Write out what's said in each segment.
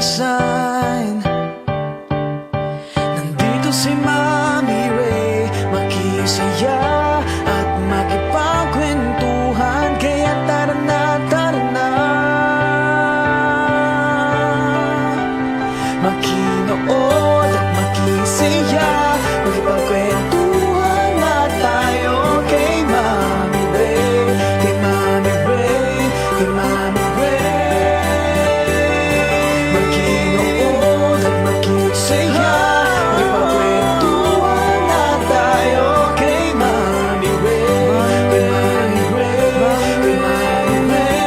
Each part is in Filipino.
sign. Nandito si Mami Ray, makisaya at makipagkwentuhan. Kaya tara na, tara na, makinood at makisaya, makipagkwentuhan na tayo kay Mami Ray, kay Mami Ray, kay Mami Ray. Makinood at makisaya, makipagkwentuhan na tayo kay Mami Ray, kay Mami Ray, kay Mami Ray.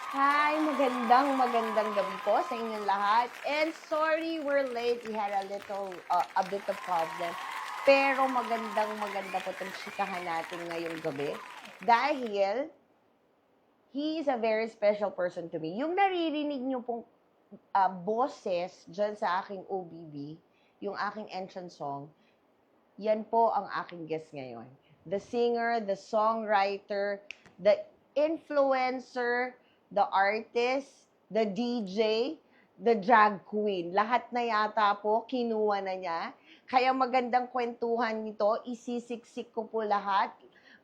Hi, magandang gabi po sa inyong lahat. And sorry we're late. We had a bit of problem. Pero maganda po itong chikahan natin ngayong gabi. Dahil, he is a very special person to me. Yung naririnig niyo pong boses dyan sa aking OBB, yung aking entrance song, yan po ang aking guest ngayon. The singer, the songwriter, the influencer, the artist, the DJ, the drag queen. Lahat na yata po, kinuha na niya. Kaya magandang kwentuhan nito, isisiksik ko po lahat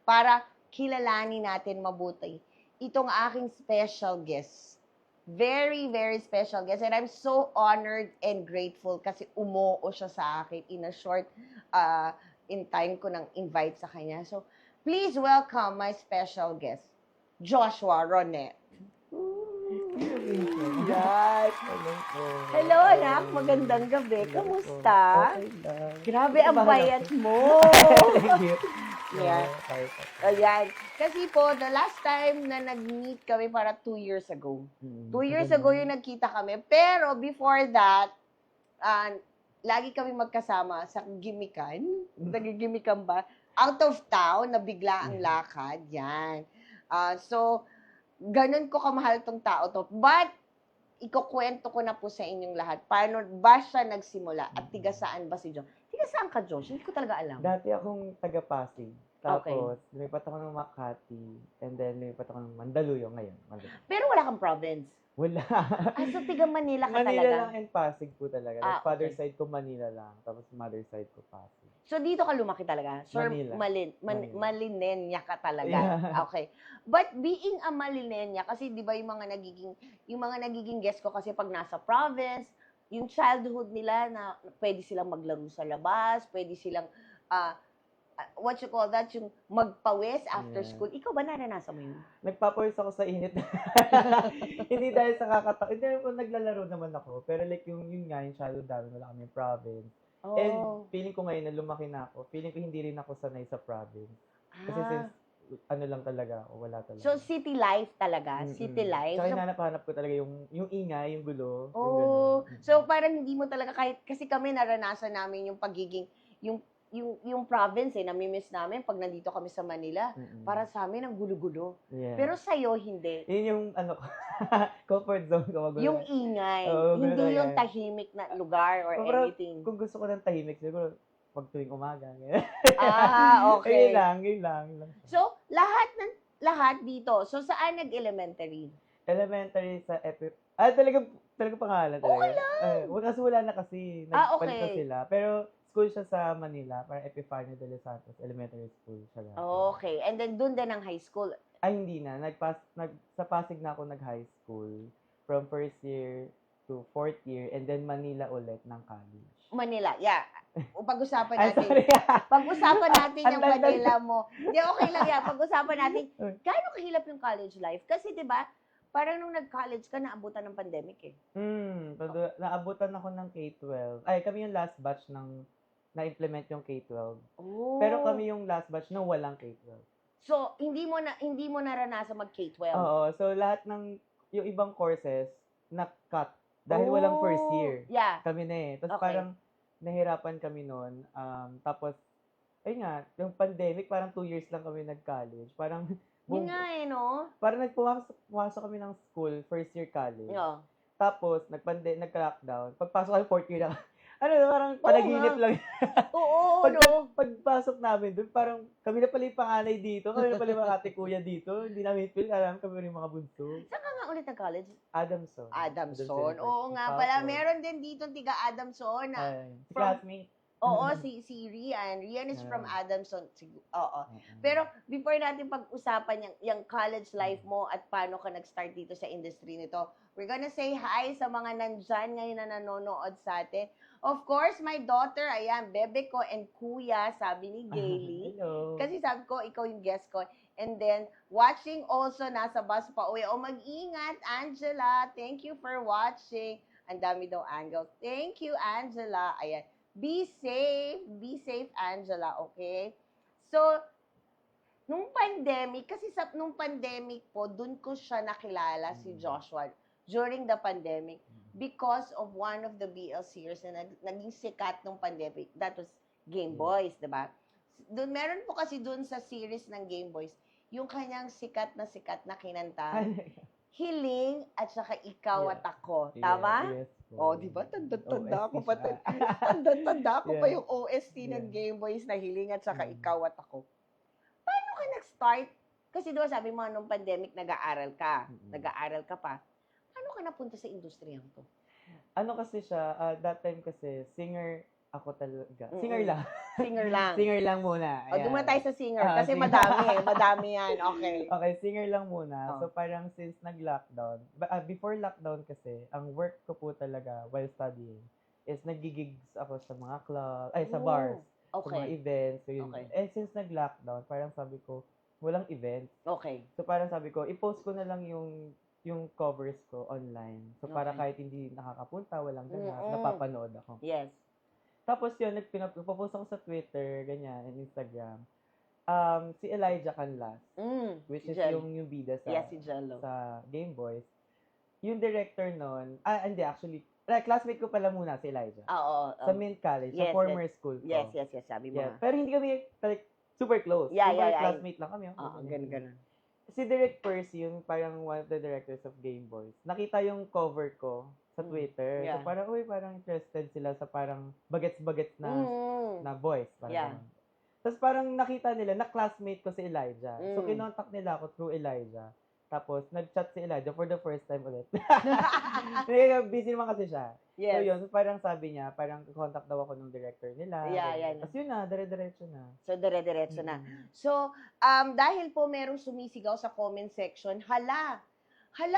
para kilalanin natin mabuti itong aking special guest. Very, very special guest. And I'm so honored and grateful kasi umoo siya sa akin in a short in time ko nang invite sa kanya. So, please welcome my special guest, Joshua Ronet. Yes. Hello, anak. Magandang gabi. Kamusta? Okay lang. Grabe, ang bayat mo. Thank you. Yeah. Ayan. Kasi po, the last time na nag-meet kami para 2 years ago. 2 years ago yung nagkita kami. Pero before that, lagi kami magkasama sa gimikan. Nagigimikan ba? Out of town, na bigla ang lakad. Yan. So, ganun ko kamahal tong tao to. But, ikukwento ko na po sa inyong lahat. Paano ba siya nagsimula? At tiga saan ba si Josh? Tiga saan ka, Josh? Hindi ko talaga alam. Dati akong taga-Pasig. Tapos, lumipat ako ng Makati. And then, lumipat ako ng Mandaluyong ngayon. Pero wala kang province. Wala. So tiga Manila ka Manila talaga? lang and Pasig po talaga. Ah, Like, father okay. side ko Manila lang. Tapos, mother side ko Pasig. So dito ka lumaki talaga? Sir, Manila. Manila. Malinenya ka talaga. Yeah. Okay. But being a Malinenya, kasi di ba yung mga nagiging guest ko kasi pag nasa province, yung childhood nila na pwede silang maglaro sa labas, pwede silang, what you call that, yung magpawis after Yeah. school. Ikaw ba naranasan mo yun? Nagpapawis ako sa init. Hindi dahil sa kakatawa. Hindi po naglalaro naman ako. Pero like yung nga, yung childhood namin, wala kami province. Oh. And feeling ko ngayon na lumaki na ako, feeling ko hindi rin ako sanay sa province. Kasi since ano lang talaga ako, wala talaga. So city life talaga? City life? Tsaka So, hinahanap-hanap ko talaga yung ingay, yung gulo. yung oh, ganun. so parang hindi mo talaga kahit kasi kami naranasan namin yung pagiging yung province nami-miss namin pag nandito kami sa Manila. Para sa amin ang gulo-gulo. Yeah. Pero sa iyo hindi. Yun yung ano ko, comfort zone ko. Magulo. Yung ingay, Oo, hindi ganun yung yan. tahimik na lugar or Pero anything. kung gusto ko ng tahimik, siguro pag tuwing umaga. ganyan. Okay. Yun lang. So, lahat dito. So, saan nag-elementary? Elementary sa talaga pangalan talaga. Okay lang. Kasi wala na kasi. Okay. Nagpalit na sila. Pero school siya sa Manila, parang Epifanio de los Santos Elementary School siya. dati. Okay. And then, dun din ang high school. Ay, hindi na. Sa Pasig na ako nag-high school. From first year to fourth year. And then Manila ulit ng college. Manila, yeah. Pag-usapan Ay, natin. sorry. Pag-usapan natin yung Ang tanda- Manila mo. Hindi, okay lang yan. Pag-usapan natin, gaano kahilap yung college life? Kasi, di ba, parang nung nag-college ka, naabutan ng pandemic eh. Naabutan ako ng K-12. Ay, kami yung last batch ng na-implement yung K-12. Oh. Pero kami yung last batch na walang K-12. So, hindi mo naranasan mag-K-12? Oo. So, lahat ng, yung ibang courses, na-cut. Dahil walang first year. Yeah. Kami na eh. Tapos Okay. parang, nahirapan kami noon. Tapos, ayun nga, yung pandemic, parang 2 years lang kami nag-college. Parang, Yun nga eh, no? parang pumasok kami ng school, first year college. Yeah. Tapos, nagka-lockdown. Pagpasok kami, fourth year na. parang panaginip lang. Oo, Pag, no? pagpasok namin doon, parang kami na pala yung panganay dito, kami na pala yung mga ate kuya dito. Hindi namin feel, alam kami rin yung mga bunso. Saan ka nga ulit ng college? Adamson. Adamson. Oo University. nga pala, meron din dito tiga Adamson na Ay, si from- classmate. Oo, si Rian. Rian is from Adamson. Oo. Oo. Pero before natin pag-usapan yung college life mo at paano ka nag-start dito sa industry nito, we're gonna say hi sa mga nandyan ngayon na nanonood sa atin. Of course, my daughter, ayan, bebe ko and kuya, sabi ni Gailey. Hello. Kasi sabi ko, ikaw yung guest ko. And then, watching also, nasa bus pa uwi. O, mag-ingat, Angela. Thank you for watching. Ang dami daw angles. Thank you, Angela. Ayan. Be safe, Angela, okay? So, nung pandemic, kasi nung pandemic po, dun ko siya nakilala, si Joshua, during the pandemic, because of one of the BL series na naging sikat nung pandemic. That was Game Boys, di ba? Doon, meron po kasi dun sa series ng Game Boys, yung kanyang sikat na kinanta, Hiling at saka Ikaw at Ako. Tama? Yes po. Oh, di ba? Tanda ko OST pa. siya. Tanda ko pa Yeah. yung OST ng Yeah. Game Boys na Hiling at saka Mm. Ikaw at Ako. Paano ka nag-start? Kasi diba sabi mo, nung pandemic, nag-aaral ka. Mm. Nag-aaral ka pa. Paano ka napunta sa industriyang to? Ano kasi siya, that time kasi, singer ako talaga. Mm-mm. Singer lang. Singer lang. Singer lang muna. O, doon tayo sa singer. Kasi singer. madami yan. Okay. Okay, singer lang muna. Oh. So parang since nag-lockdown, before lockdown kasi, ang work ko po talaga while studying is nagigigs ako sa mga club, sa bars, sa mga Okay. events. So yun. Okay. And since nag-lockdown, parang sabi ko, walang events. Okay. So parang sabi ko, i-post ko na lang yung covers ko online. So para Okay. kahit hindi nakakapunta, walang ganap, Mm-mm. napapanood ako. Yes. Tapos yun, nagpo-post ako sa Twitter, ganyan, and Instagram. Si Elijah Canlas, which Si is Jel. yung bida sa Yes, si Jello. sa Game Boys. Yung director nun, hindi actually, classmate ko pala muna si Elijah. Oo. Sa Mint College, yes, sa former school ko. Yes, sabi mo. Yeah. Pero hindi kami like super close. Yeah, Super yeah. classmate lang kami. Oo, ganun. Si Direct Percy, yung parang one of the directors of Game Boys, nakita yung cover ko sa Twitter. Yeah. So parang, parang interested sila sa parang bagets-bagets na boys. Parang Yeah. ganun. Tapos parang nakita nila, na classmate ko si Elijah. So Mm. kinontak nila ako through Elijah. Tapos nag-chat si Elijah for the first time ulit. Busy naman kasi siya. Yes. So yun, parang sabi niya, parang contact daw ako ng director nila. Yeah, ganyan. yeah. Tapos yun na, dire-diretso na. So, dire-diretso na. So, dahil po merong sumisigaw sa comment section, hala,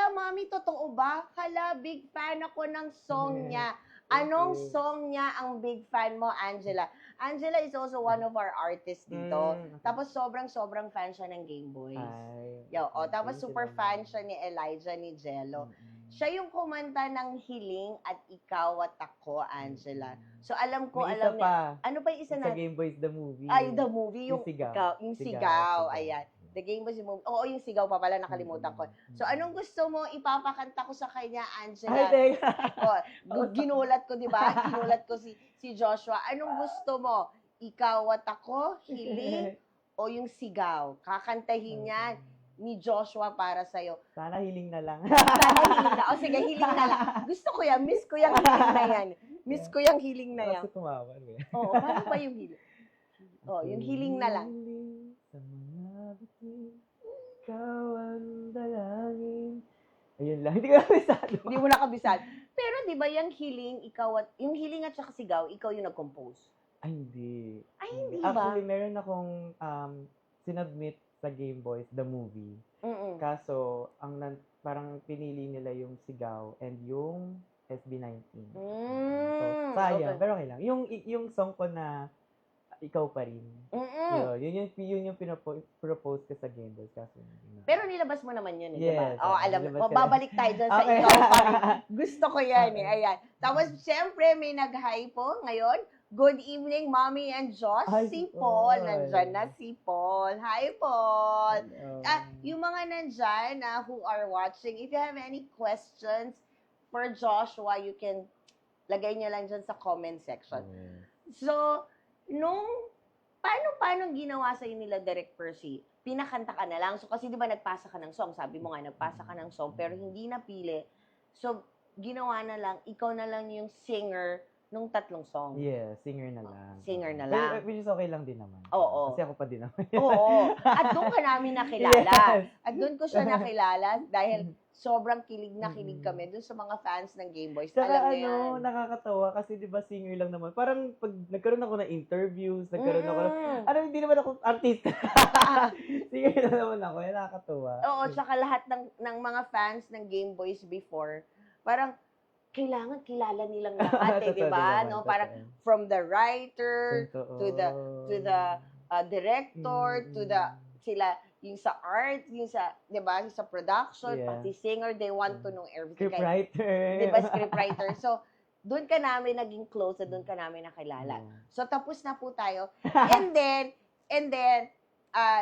mami, totoo ba? Hala, big fan ako ng song niya. Thank Anong you. song niya ang big fan mo, Angela? Angela is also one of our artists dito. Okay. Tapos sobrang fan siya ng Game Boys. Ay, Yo, tapos thank you super naman. fan siya ni Elijah, ni Jello. Mm-mm. Siya yung kumanta ng Hiling at Ikaw at Ako, Angela. So alam ko, May alam isa niya. pa. Ano pa yung isa Sa na? Game Boys, the movie. Ay, the movie, yung Yung sigaw. yung Sigaw, sigaw. sigaw. Ayan. The Game Boys, yung movie. Oo, yung sigaw pa pala, nakalimutan ko. So, anong gusto mo ipapakanta ko sa kanya, Ay, Angela? teka. Ginulat ko, di ba? Ginulat ko si Joshua. Anong gusto mo? Ikaw at Ako, Hiling, o yung sigaw? Kakantahin yan ni Joshua para sa'yo. Sana hiling na lang. Sana hiling na. O sige, hiling na lang. Gusto ko yan. Miss ko yung hiling na yan. Miss ko yung hiling na yan. Kasi tumawa. Oo, paano pa yung hiling? Oh, yung hiling na lang. Hiling sa mga bitin, ikaw ang dalangin. Ayun lang. Hindi ko kabisado. Hindi mo nakabisad. Pero di ba yung hiling, yung hiling at saka sigaw, ikaw yung nag-compose? Ay, hindi. Ay, hindi ba? Actually, meron akong sinubmit sa Game Boys, the movie. Mm-mm. Kaso, parang pinili nila yung sigaw and yung SB19. So, sayang. Okay. Pero okay lang. Yung song ko na ikaw pa rin. Yun yung pinopose ko sa Game Boys. Kaso, hindi na. Pero nilabas mo naman yun, Yes, di ba? Alam nilabas mo. ko na. Babalik tayo dyan sa Okay. ikaw pa rin. Gusto ko yan Okay. Ayan. Tapos, syempre, may nag-hi po ngayon. Good evening, Mommy and Josh. Hi, Si Paul. Paul. Nandyan na si Paul. Hi, Paul. Hello. Yung mga nandyan who are watching, if you have any questions for Joshua, you can lagay niyo lang dyan sa comment section. So, paano ginawa sa'yo nila Direct Percy? Pinakanta ka na lang. So, kasi di ba nagpasa ka ng song? Sabi mo nga, nagpasa ka ng song, pero hindi napili. So, ginawa na lang, ikaw na lang yung singer nung 3 song. Yeah, singer na lang. Singer na Pero, lang. which is okay lang din naman. Oo. Kasi ako pa din naman. Oo. At doon ka namin nakilala. Yes. At doon ko siya nakilala dahil sobrang kilig na kilig kami doon sa mga fans ng Game Boys. Saka Alam niyo yan. nakakatawa kasi 'di ba singer lang naman. Parang pag nagkaroon ako ng interviews, nagkaroon ako ng, Mm. hindi naman ako artista. Singer lang naman ako, nakakatawa. Oo, tsaka lahat ng mga fans ng Game Boys before, parang kailangan kilala nilang lahat eh, di Totoo ba? naman, No, parang totoo. from the writer Totoo. to the director to the sila yung sa art, yung sa, di ba, yung sa production, Yeah. pati singer, they want to know everything. Scriptwriter. Di ba, scriptwriter. So, doon ka namin naging close at doon ka namin nakilala. Yeah. So, tapos na po tayo. And then,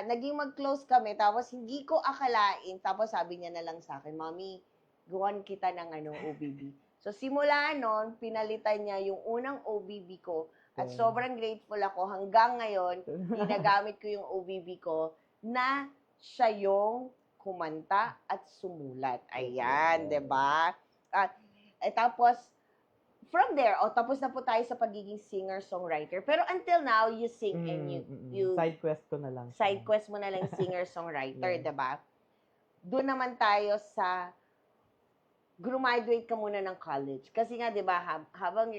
naging mag-close kami, tapos hindi ko akalain, tapos sabi niya na lang sa akin, Mommy, gawan kita ng OBB. So, simula noon, pinalitan niya yung unang OBB ko, at Yeah. sobrang grateful ako hanggang ngayon, ginagamit ko yung OBB ko, na siya yung kumanta at sumulat. Ayan, Yeah. 'di ba? At tapos from there, tapos na po tayo sa pagiging singer-songwriter. Pero until now, you sing and you Side quest ko na lang. siya. side quest mo na lang singer-songwriter, Yeah. 'di ba? Doon naman tayo sa graduate ka muna ng college. Kasi nga 'di ba, habang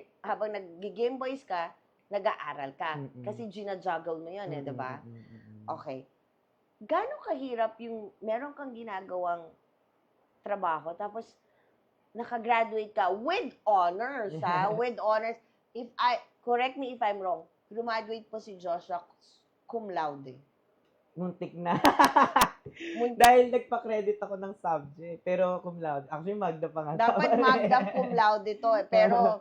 nag-Game Boys ka, nag-aaral ka. Mm-mm. Kasi gina-juggle mo 'yun, 'di ba? Mm-mm. Okay. Gaano kahirap yung meron kang ginagawang trabaho tapos nakagraduate ka with honors, ha? With honors. Correct me if I'm wrong, graduate po si Joshua cum laude. Muntik na. Muntik. Dahil nagpa-credit ako ng subject, pero cum laude. Actually, Magda pa nga. Dapat magda cum laude to, pero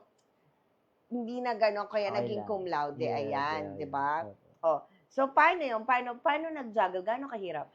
hindi na gano'n kaya Okay naging lang. cum laude. Yeah, Ayan, yeah, di ba? yeah. Oh. So, paano yun? Paano nag-juggle? Gaano kahirap?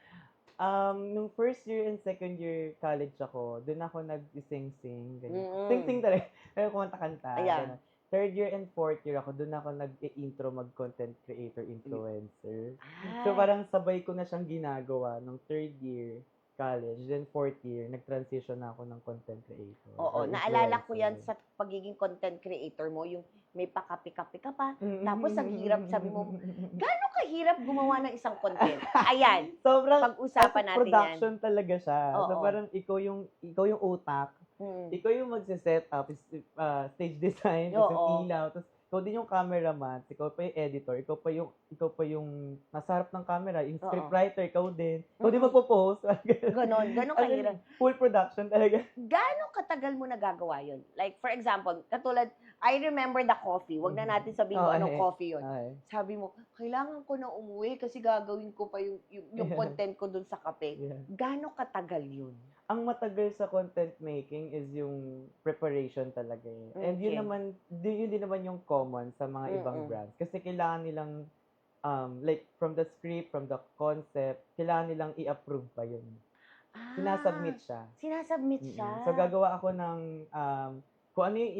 Nung first year and second year college ako, doon ako nag-sing-sing. Ganyan. Mm-mm. Sing-sing talaga. Pero kumanta-kanta. Ayan. ganun. Third year and fourth year ako, doon ako nag-intro mag-content creator influencer. So parang sabay ko na siyang ginagawa nung third year college. Then fourth year, nag-transition na ako ng content creator. Oo, or naalala ko yan influencer. sa pagiging content creator mo, yung may pakapi-kapi ka pa. Mm. Tapos ang hirap, sabi mo, gaano kahirap gumawa ng isang content? Ayan, Sobrang pag-usapan natin yan. production talaga siya. So Oo. parang ikaw yung utak, Mm. ikaw yung magse-set up, stage design, tapos yung Oo. ilaw, tapos ikaw din yung cameraman, ikaw pa yung editor, ikaw pa yung nasa harap ng camera, yung Oo. scriptwriter, ikaw din. Ikaw din Mm-mm. magpo-post. Ganon As in, kahirap. full production talaga. Gaano katagal mo nagagawa yun? Like, for example, katulad, I remember the coffee. Wag na natin sabihin kung anong coffee yun. Okay. Sabi mo, kailangan ko na umuwi kasi gagawin ko pa yung content ko dun sa kape. Yeah. Gaano katagal yun? Ang matagal sa content making is yung preparation talaga eh. And Okay. yun din naman yung common sa mga ibang Mm-mm. brands. Kasi kailangan nilang, like, from the script, from the concept, kailangan nilang i-approve pa yun. Sinasubmit siya. Sinasubmit siya. So, gagawa ako ng, kung ano yung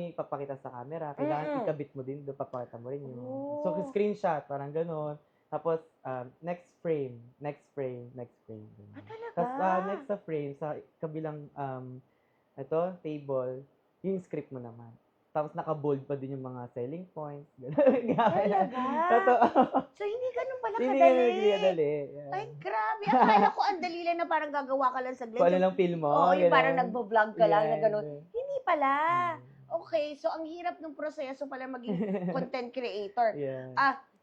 ipapakita sa camera, kailangan ikabit mo din, doon papakita mo rin yun. So, Oh. screenshot, parang ganon. Tapos, next frame. Ganun. Talaga? Tapos, next sa frame, sa kabilang, table, yung script mo naman. Tapos, naka-bold pa din yung mga selling points. Talaga? Totoo. So, hindi ganun pala Hindi kadali. kadali. Yeah. Ay, grabe. Akala ko ang dali lang na parang gagawa ka lang saglit. Kung ano lang film mo. Oo, yung ganun. parang nagbo-vlog ka lang na Yeah, ganun. yeah. Hindi pala. Mm. Okay, so ang hirap ng proseso pala maging content creator. Yeah.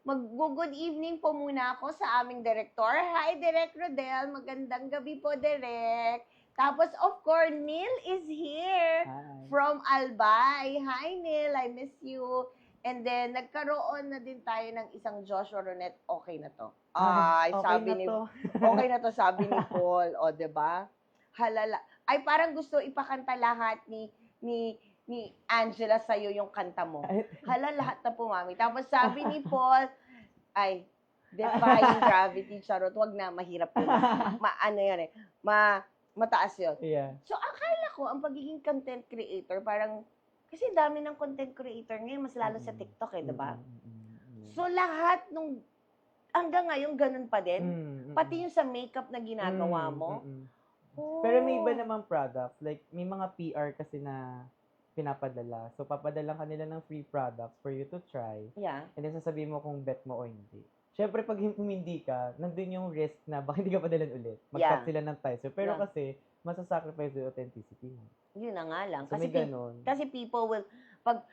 Mag-good evening po muna ako sa aming director. Hi, Direk Rodel. Magandang gabi po, Direk. Tapos, of course, Neil is here Hi. from Albay. Hi, Neil. I miss you. And then, nagkaroon na din tayo ng isang Joshua Ronet. Okay na to. Ay, Okay sabi na ni to. okay na to, sabi ni Paul. O, diba? Halala. Ay, parang gusto ipakanta lahat ni Angela sa'yo yung kanta mo. Hala, lahat na pumami. Tapos sabi ni Paul, ay, defying gravity, charot. Wag na, mahirap yun. Ano yun eh. Mataas yun. Yeah. So, akala ko, ang pagiging content creator, parang, kasi dami ng content creator ngayon, mas lalo sa TikTok eh, diba? So, lahat hanggang ngayon, ganun pa din. Pati yung sa makeup na ginagawa mo. Oh. Pero may iba namang products. Like, may mga PR kasi na pinapadala. So, papadala ka nila ng free products for you to try. Yeah. And then, sasabihin mo kung bet mo o hindi. Siyempre, pag hindi ka, nandun yung risk na baka hindi ka padalan ulit. Mag-cut Yeah. sila ng price. Pero Yeah. kasi, masasacrifice yung authenticity mo. Yun na nga lang. So, may ganun. Kasi people will, pag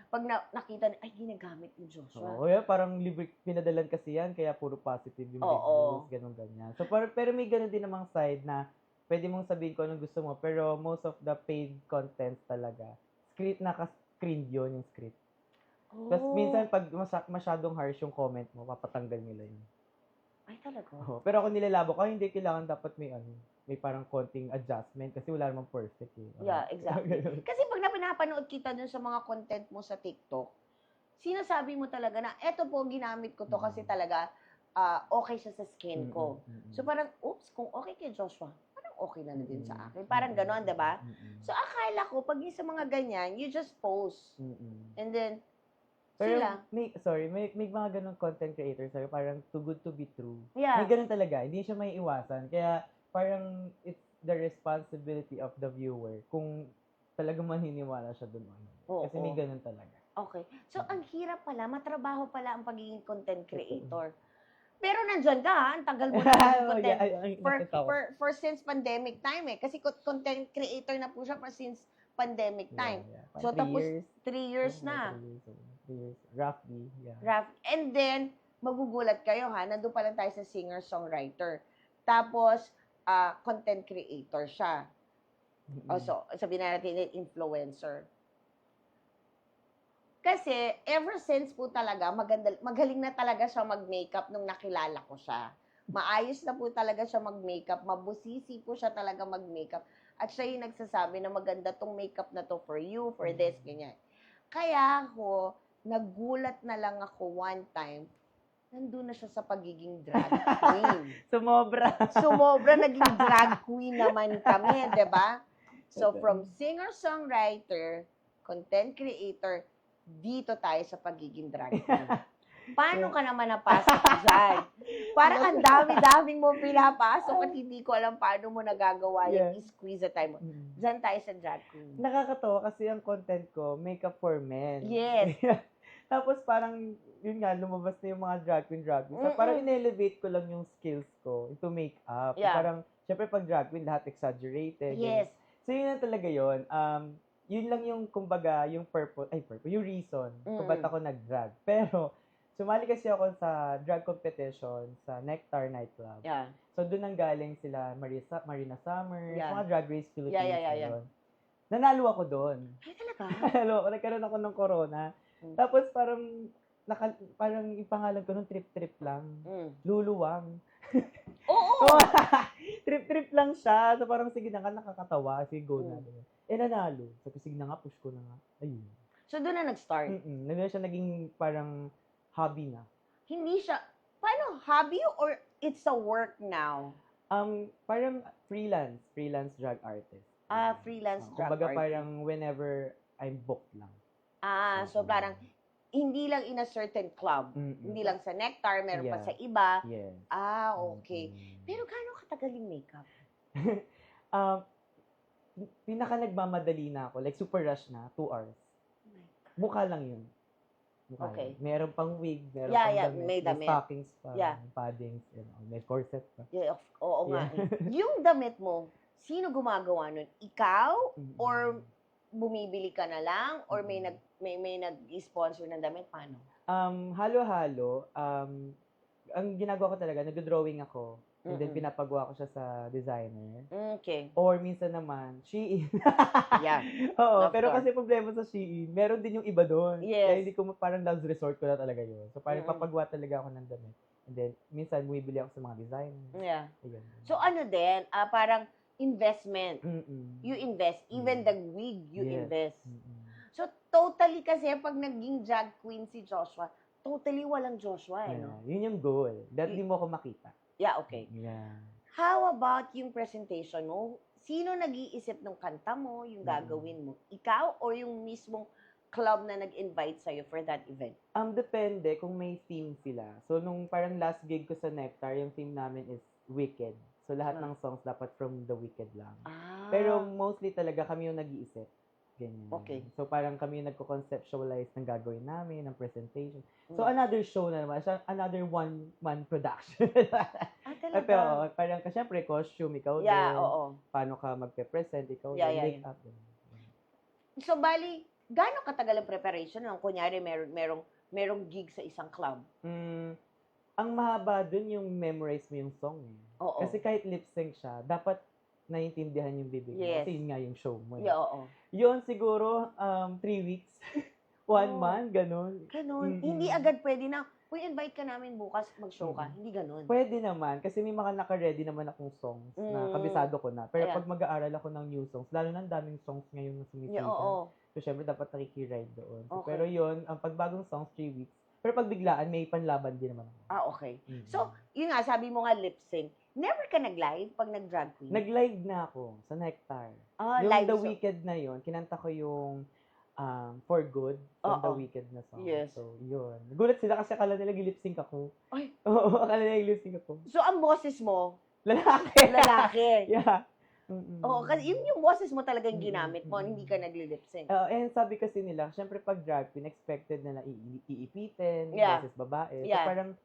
nakita, ay, ginagamit ni Joshua. Oo, yeah, parang libre, pinadalan kasi yan, kaya puro positive yung Oo. reviews, ganun ganyan. So, pero may ganun din namang side na pwede mong sabihin kung anong gusto mo, pero most of the paid contents talaga, script, naka-screened yun yung script. Tapos minsan, pag masyadong harsh yung comment mo, papatanggal nila yun. Ay, talaga? Oo. Pero ako nilalabo ko, hindi kailangan dapat may parang konting adjustment kasi wala namang perfect eh. Yeah, exactly. Kasi pag napanood kita dun sa mga content mo sa TikTok, sinasabi mo talaga na, eto po, ginamit ko to kasi talaga okay siya sa skin ko. So parang, oops, kung okay kay Joshua, parang okay na din sa akin. Parang gano'n, di ba? So akala ko, pag yung sa mga ganyan, you just post. And then, pero sila. may mga ganun content creators, sabi, parang too good to be true. Yeah. May ganun talaga, hindi siya may iwasan. Kaya parang it's the responsibility of the viewer kung talagang maniniwala siya dun. Kasi may ganun talaga. Okay. So, ang hirap pala, matrabaho pala ang pagiging content creator. Pero nandyan ka, ha? Ang tagal mo na content. For since pandemic time eh. Kasi content creator na po siya for since pandemic time. Yeah. So, tapos 3 years na. 3 years. Roughly, yeah. And then, magugulat kayo ha, nandun pa lang tayo sa singer-songwriter. Tapos, content creator siya. So, sabihin na natin, influencer. Kasi, ever since po talaga, magaling na talaga siya mag-makeup nung nakilala ko siya. Maayos na po talaga siya mag-makeup. Mabusisi po siya talaga mag-makeup. At siya yung nagsasabi na maganda tong makeup na to for you, for this, ganyan. Kaya ako, nagulat na lang ako one time, nandun na siya sa pagiging drag queen. Sumobra, naging drag queen naman kami, di ba? So, from singer-songwriter, content creator, dito tayo sa pagiging drag queen. Paano ka naman napasok dyan? Parang ang dami-daming mo pinapasok at hindi ko alam paano mo nagagawa yung squeeze the time mo. Dyan tayo sa drag queen. Nakakatawa kasi ang content ko, makeup for men. Yes. Tapos parang, yun nga, lumabas na yung mga drag queen. So parang in-elevate ko lang yung skills ko into makeup. Yeah. Parang, syempre pag drag queen, lahat exaggerated. Yes. So yun na talaga yun. Yun lang yung, kumbaga, yung yung reason kung ba't ako nag-drag. Pero, sumali kasi ako sa drag competition sa Nectar Nightclub. Yeah. So doon nang galing sila Marina Summers, mga Drag Race Philippines. Yeah. Nanalo ako doon. Ay, talaga? Nanalo ako, nagkaroon ako ng corona. Tapos parang yung pangalan ko nung trip lang. Luluwang. Oo! Trip lang siya. So parang sige na nga, nakakatawa. Sige, go na. Nanalo. So sige na nga, push ko na nga. Ayun. So doon na nag-start? Naging siya naging parang hobby na. Hindi siya, paano, hobby or it's a work now? Parang freelance drag artist. Freelance drag kumbaga artist. parang whenever I'm booked lang. So parang, hindi lang in a certain club. Hindi lang sa Nectar, meron pa sa iba. Yes. Okay. Pero gaano katagal yung makeup? Pinaka nagmamadali na ako, like super rush na, 2 hours. Mukha lang yun. Okay. Meron pang wig, meron Yeah, pang yeah, damit, may damit. stockings pa, Yeah. paddings, may corset pa. Yeah, oo nga. Yung damit mo, sino gumagawa nun? Ikaw? Or bumibili ka na lang? Or may nag-sponsor ng damit? Paano? Halo-halo. Ang ginagawa ko talaga, nag-drawing ako. And then pinapagawa ko siya sa designer. Okay. Or minsan naman, Shein. Yeah. Oo, Love pero store. kasi problema sa Shein, meron din yung iba doon. Yes. Kaya hindi ko parang last resort ko na talaga yun. So parang papagawa talaga ako ng damit. And then, minsan bumibili ako sa mga designer. Yeah. Ayun. So ano din, parang investment. You You invest. Even the wig, you Yes. invest. So totally kasi pag naging drag queen si Joshua, totally walang Joshua no? Yun yung goal. That di mo ako makita. Yeah, okay. Yeah. How about yung presentation mo? Sino nag-iisip ng kanta mo, yung gagawin mo? Ikaw or yung mismong club na nag-invite sa'yo for that event? Depende kung may theme sila. So, nung parang last gig ko sa Nectar, yung theme namin is Wicked. So, lahat ng songs dapat from The Wicked lang. Pero mostly talaga kami yung nag-iisip. ganyan. Okay. So, parang kami yung nagko-conceptualize ng gagawin namin, ng presentation. So, Mm. another show na naman. Siya, another one-man production. Talaga? Pero, parang, syempre, costume, ikaw Yeah, din. oo. Paano ka magpe-present, ikaw Yeah, din. yeah, Make-up. Ganyan. So, bali, gaano katagal ang preparation? Nung kunyari, merong gig sa isang club. Ang mahaba dun yung memorize mo yung song. Oo. Kasi kahit lip sync siya, dapat naiintindihan yung bibig mo. Yes. Kasi yun nga yung show mo. Yeah, oo. Yun siguro, 3 weeks. 1 Oh. month, ganun. Ganun. Mm-mm. Hindi agad pwede na, uy, invite ka namin bukas, mag-show ka. Mm. Hindi ganun. Pwede naman, kasi may mga naka-ready naman akong songs na kabisado ko na. Pero Yeah. pag mag-aaral ako ng new songs, lalo na ang daming songs ngayon na Yeah, sumisikat. oo. So, syempre, dapat nakikiride doon. So, Okay. pero yun, ang pagbagong songs, 3 weeks. Pero pag biglaan, may panlaban din naman ako. Okay. Mm. So, yun nga, sabi mo nga lip sync. Never ka nag-live pag nag-drag queen? Nag-live na ako sa Nectar. Yung live The show. Weeknd na yun, kinanta ko yung For Good from The Oo. Weeknd na song. Yes. So, yun. Gulat sila kasi akala nila lip sync ako. Ay. Oo, akala nila lip sync ako. So, ang boses mo, Lalaki. lalaki. Yeah. Mm-mm. Oo, kasi yung boses mo talagang Mm-mm. ginamit mo, hindi ka nagli-lip sync. And sabi kasi nila, syempre pag drag queen, expected na iipitin, Yeah. versus babae. Yeah. So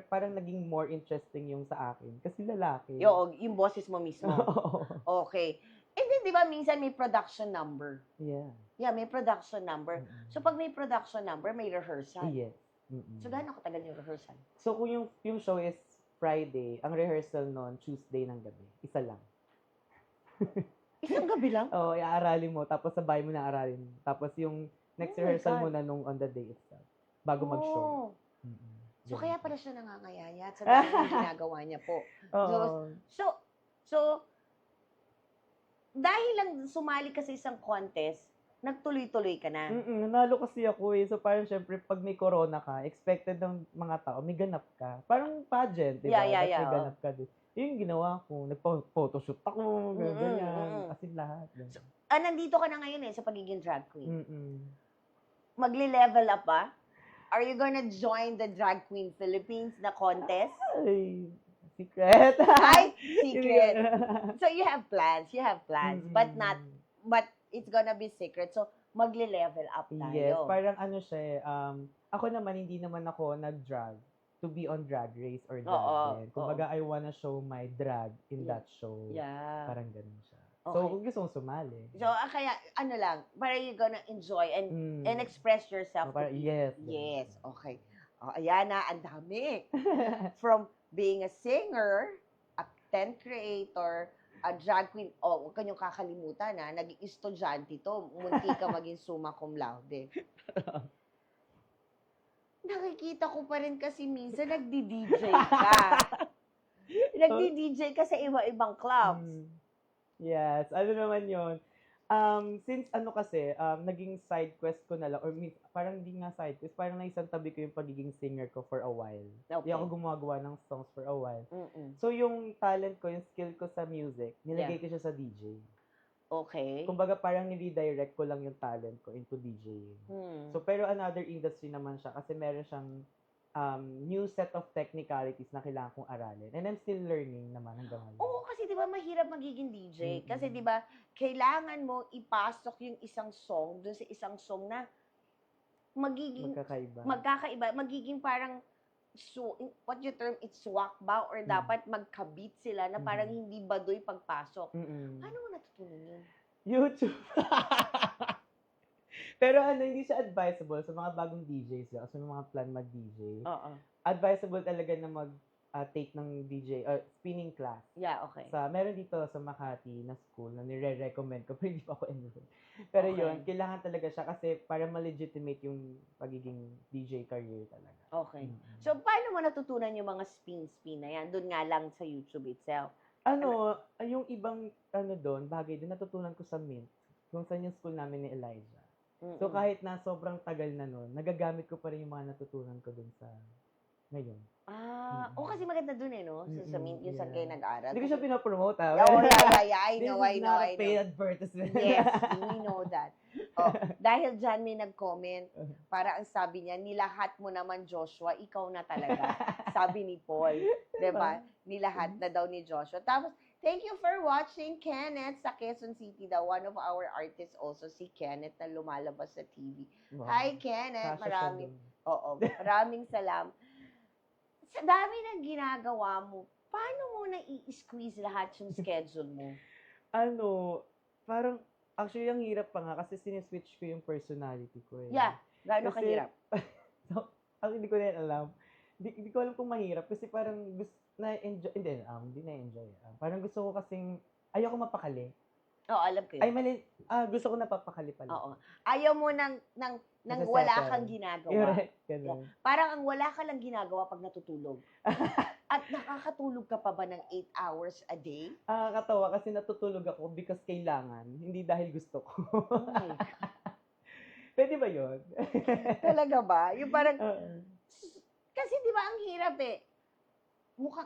parang naging more interesting yung sa akin. Kasi lalaki. Yung boses mo mismo. Oo. Okay. And then, di ba, minsan may production number. Yeah. Yeah, may production number. Mm-mm. So, pag may production number, may rehearsal. Yes. Mm-mm. So, gaano katagal yung rehearsal? So, kung yung show is Friday, ang rehearsal noon, Tuesday ng gabi. Isa lang. Isang gabi lang? Oo, iaaralin mo, tapos sabay mo na aralin. Tapos yung next Oh my rehearsal God. mo na nung on the day itself. Bago mag-show. Oh. Mm-mm. So, Ganun kaya siya. pala siya nangangayayat sa dami ng ginagawa niya po. Oo. So, dahil lang sumali ka sa isang contest, nagtuloy-tuloy ka na. Nanalo kasi ako eh. So parang syempre, pag may corona ka, expected ng mga tao, may ganap ka. Parang pageant, di ba? Yeah, Ba't may oo. ganap ka din. Yun yung ginawa ko. Nagpa-photoshoot ako, ganyan. As in lahat. Ganyan. Nandito ka na ngayon sa pagiging drag queen. Mm-mm. Magli-level up ba? Are you gonna join the Drag Queen Philippines na contest? Ay, secret. Ay, secret. So you have plans, but Mm-mm. it's gonna be secret. So magli-level up tayo. Yes, parang ano siya eh, ako naman, hindi naman ako nag-drag to be on Drag Race or Drag Oo, Race. Kumbaga, I wanna show my drag in Yeah. that show. Yeah. Parang ganun siya. Okay. So, kung gusto mong sumali. So kaya ano lang, para you gonna enjoy and Mm. express yourself. Parang, to yes. Yes, okay. Ayan na, ang dami. From being a singer, a content creator, a drag queen, huwag kanyong kakalimutan naging estudyante to, munti ka maging summa cum laude. Nakikita ko pa rin kasi minsan nagdi-DJ ka. Nagdi-DJ ka sa iba-ibang clubs. Yes, ano naman yun. Since ano kasi, naging side quest ko na lang, or parang hindi nga side quest, parang naisang tabi ko yung pagiging singer ko for a while. Okay. Hindi ako gumagawa ng songs for a while. Mm-mm. So, yung talent ko, yung skill ko sa music, nilagay ko siya sa DJ. Okay. Kumbaga, parang niredirect ko lang yung talent ko into DJing. So, pero another industry naman siya kasi meron siyang new set of technicalities na kailangan kong aralin. And I'm still learning naman hanggang ngayon. Oo, kasi 'di ba mahirap magiging DJ? Mm-mm. Kasi 'di ba, kailangan mo ipasok yung isang song dun sa isang song na magiging magkakaiba, magiging parang what you term it's swak ba or dapat magkabit sila na parang hindi baduy pagpasok. Paano mo natutunan yun? YouTube. Pero hindi siya advisable sa mga bagong DJs lang. So, mga plan mag-DJ. Oo. Advisable talaga na mag-take ng DJ, spinning class. Yeah, okay. Meron dito sa Makati na school na nire-recommend ko, pero hindi pa ako enrolled. Pero Okay. yun, kailangan talaga siya kasi para ma-legitimate yung pagiging DJ career talaga. Okay. So, paano mo natutunan yung mga spin-spin na yan? Doon nga lang sa YouTube itself. Yung ibang doon, bagay doon, natutunan ko sa Mint. Kung saan yung school namin ni Elijah. So, kahit na sobrang tagal na nun, nagagamit ko pa rin yung mga natutunan ko dun sa ngayon. Kasi maganda dun no? Sa Mint, yung saan kayo nag-aral. Hindi ko siya pinopromote, Oh, yeah. I know. This is not a paid advertisement. Yes, we know that. Dahil dyan may nag-comment, para ang sabi niya, nilahat mo naman Joshua, ikaw na talaga. Sabi ni Paul. Diba? Nilahat na daw ni Joshua. Tapos, Thank you for watching, Kenneth, sa Quezon City daw. One of our artists also, si Kenneth, na lumalabas sa TV. Wow. Hi, Kenneth. Kasha siya Maraming, dun. oo, maraming salamat. Sa dami ng ginagawa mo, paano mo na-i-squeeze lahat yung schedule mo? Ano, parang, actually, ang hirap pa nga kasi siniswitch ko yung personality ko eh. Yeah, gaano Kasi- kahirap? So, hindi ko rin alam. Hindi ko alam kung mahirap kasi parang gusto na-enjoy, hindi na-enjoy. Parang gusto ko kasing, ayoko mapakali. Oo, alam ko yun. Ay, mali, gusto ko napapakali pala. Oo. Ayaw mo nang Nasa wala settle. kang ginagawa. Correct, ganun. Parang ang wala ka lang ginagawa pag natutulog. At nakakatulog ka pa ba ng 8 hours a day? Katawa kasi natutulog ako because kailangan, hindi dahil gusto ko. Oh my God. Pwede ba yun? Talaga ba? Yung parang, Oo. kasi di ba ang hirap eh. Mukhang,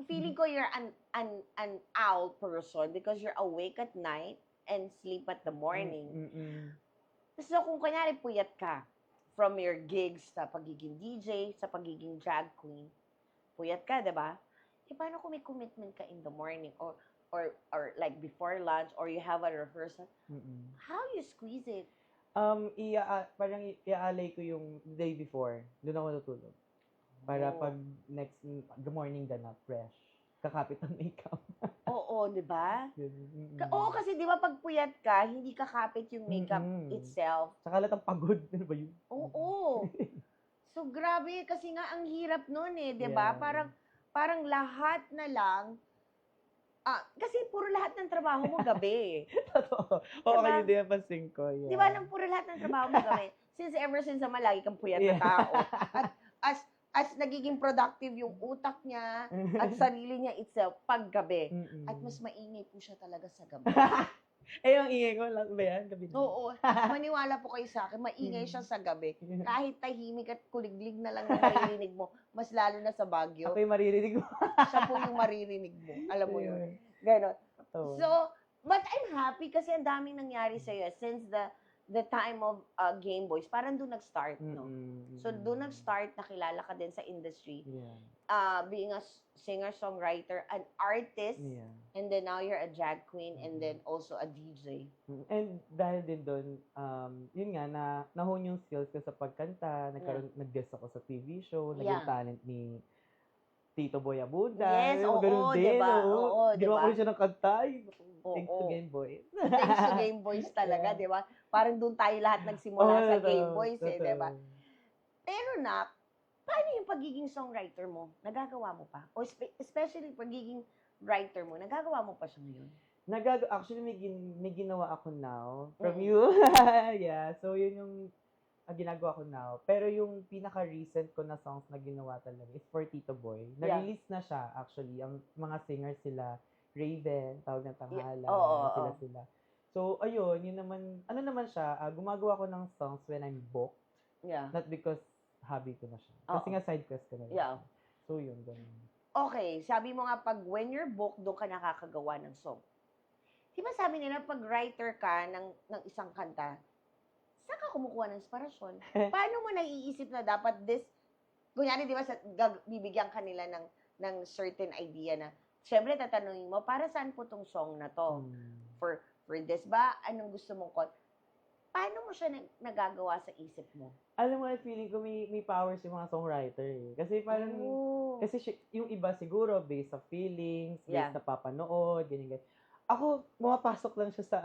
feeling ko you're an owl person because you're awake at night and sleep at the morning. Mm-mm. So kung kunyari puyat ka from your gigs sa pagiging DJ, sa pagiging drag queen, puyat ka, di ba? Eh, paano kung may commitment ka in the morning or like before lunch or you have a rehearsal? Mm-mm. How you squeeze it? Parang iaalay ko yung day before. Doon ako natutulog. Para Oh. pag next, good morning ganap, fresh. Kakapit ang makeup. Oo, di ba? Mm-mm. Oo, kasi di ba pag puyat ka, hindi kakapit yung makeup Mm-mm. itself. Saka lahat ang pagod. Ano ba yun? Oo. So, grabe, kasi nga ang hirap nun eh, di ba? Yeah. Parang lahat na lang, kasi puro lahat ng trabaho mo gabi. Totoo. Oo, Diba? kayo din ang pansin ko. Yeah. Di ba, nang puro lahat ng trabaho mo gabi? Ever since naman, lagi kang puyat na Yeah. tao. At as nagiging productive yung utak niya at sarili niya itself pag gabi. Mm-mm. At mas maingay po siya talaga sa gabi. Eh, ang ingay ko, lang ba yan? Gabi na. Oo, maniwala po kayo sa akin, maingay siya sa gabi. Kahit tahimik at kuliglig na lang yung maririnig mo, mas lalo na sa Baguio, Ako yung maririnig mo. siya po yung maririnig mo. Alam mo yun. Ganon. Oo. So, but I'm happy kasi ang daming nangyari sa'yo since the time of Game Boys. Parang doon nag-start, no? Mm-mm. So, doon nag-start, nakilala ka din sa industry. Yeah. Being a singer-songwriter, an artist, Yeah. and then now you're a drag queen, and then also a DJ. And dahil din doon, yun nga, nahon yung skills ko sa pagkanta, nag-guest ako sa TV show, naging Yeah. talent ni Tito Boy Abuda. Yes, oo, ganun din, diba? oo. Oo, Ginawa diba? ko rin siya ng kanta. Thanks to Oo. Game Boy. Thanks to Game Boys talaga, Yeah. di ba? Parang doon tayo lahat nagsimula sa totoo, Game Boys, totoo. di ba? Pero nak, paano yung pagiging songwriter mo? Nagagawa mo pa? O especially pagiging writer mo, nagagawa mo pa siya ngayon? Actually, may ginawa ako now from Mm. you. Yeah, so yun yung ginagawa ko now. Pero yung pinaka-recent ko na songs na ginawa talaga is for Tito Boy. Yeah. Na-release na siya, actually. Ang mga singers sila, Raven, Tawag ng Tanghala, Oo. sila. So, ayun, yun naman, ano naman siya, gumagawa ko ng songs when I'm booked, Yeah. not because hobby ko na siya. Kasi Oo. nga side quest ko na rin Yeah. siya. So, yun, ganun. Okay, sabi mo nga pag when you're booked, doon ka nakakagawa ng song. Di ba sabi nila, pag writer ka ng isang kanta, saan ka kumukuha ng inspirasyon? Paano mo naiisip na dapat kunyari di ba, bibigyan ka nila ng certain idea na, syempre tatanungin mo, para saan po tong song na to? For this ba? Anong gusto mong paano mo siya nagagawa sa isip mo? Alam mo, feeling ko may powers yung mga songwriter eh. Kasi parang, Oh. kasi yung iba siguro based sa feelings, Yeah. based sa papanood, ganyan. Ako, pumapasok lang siya sa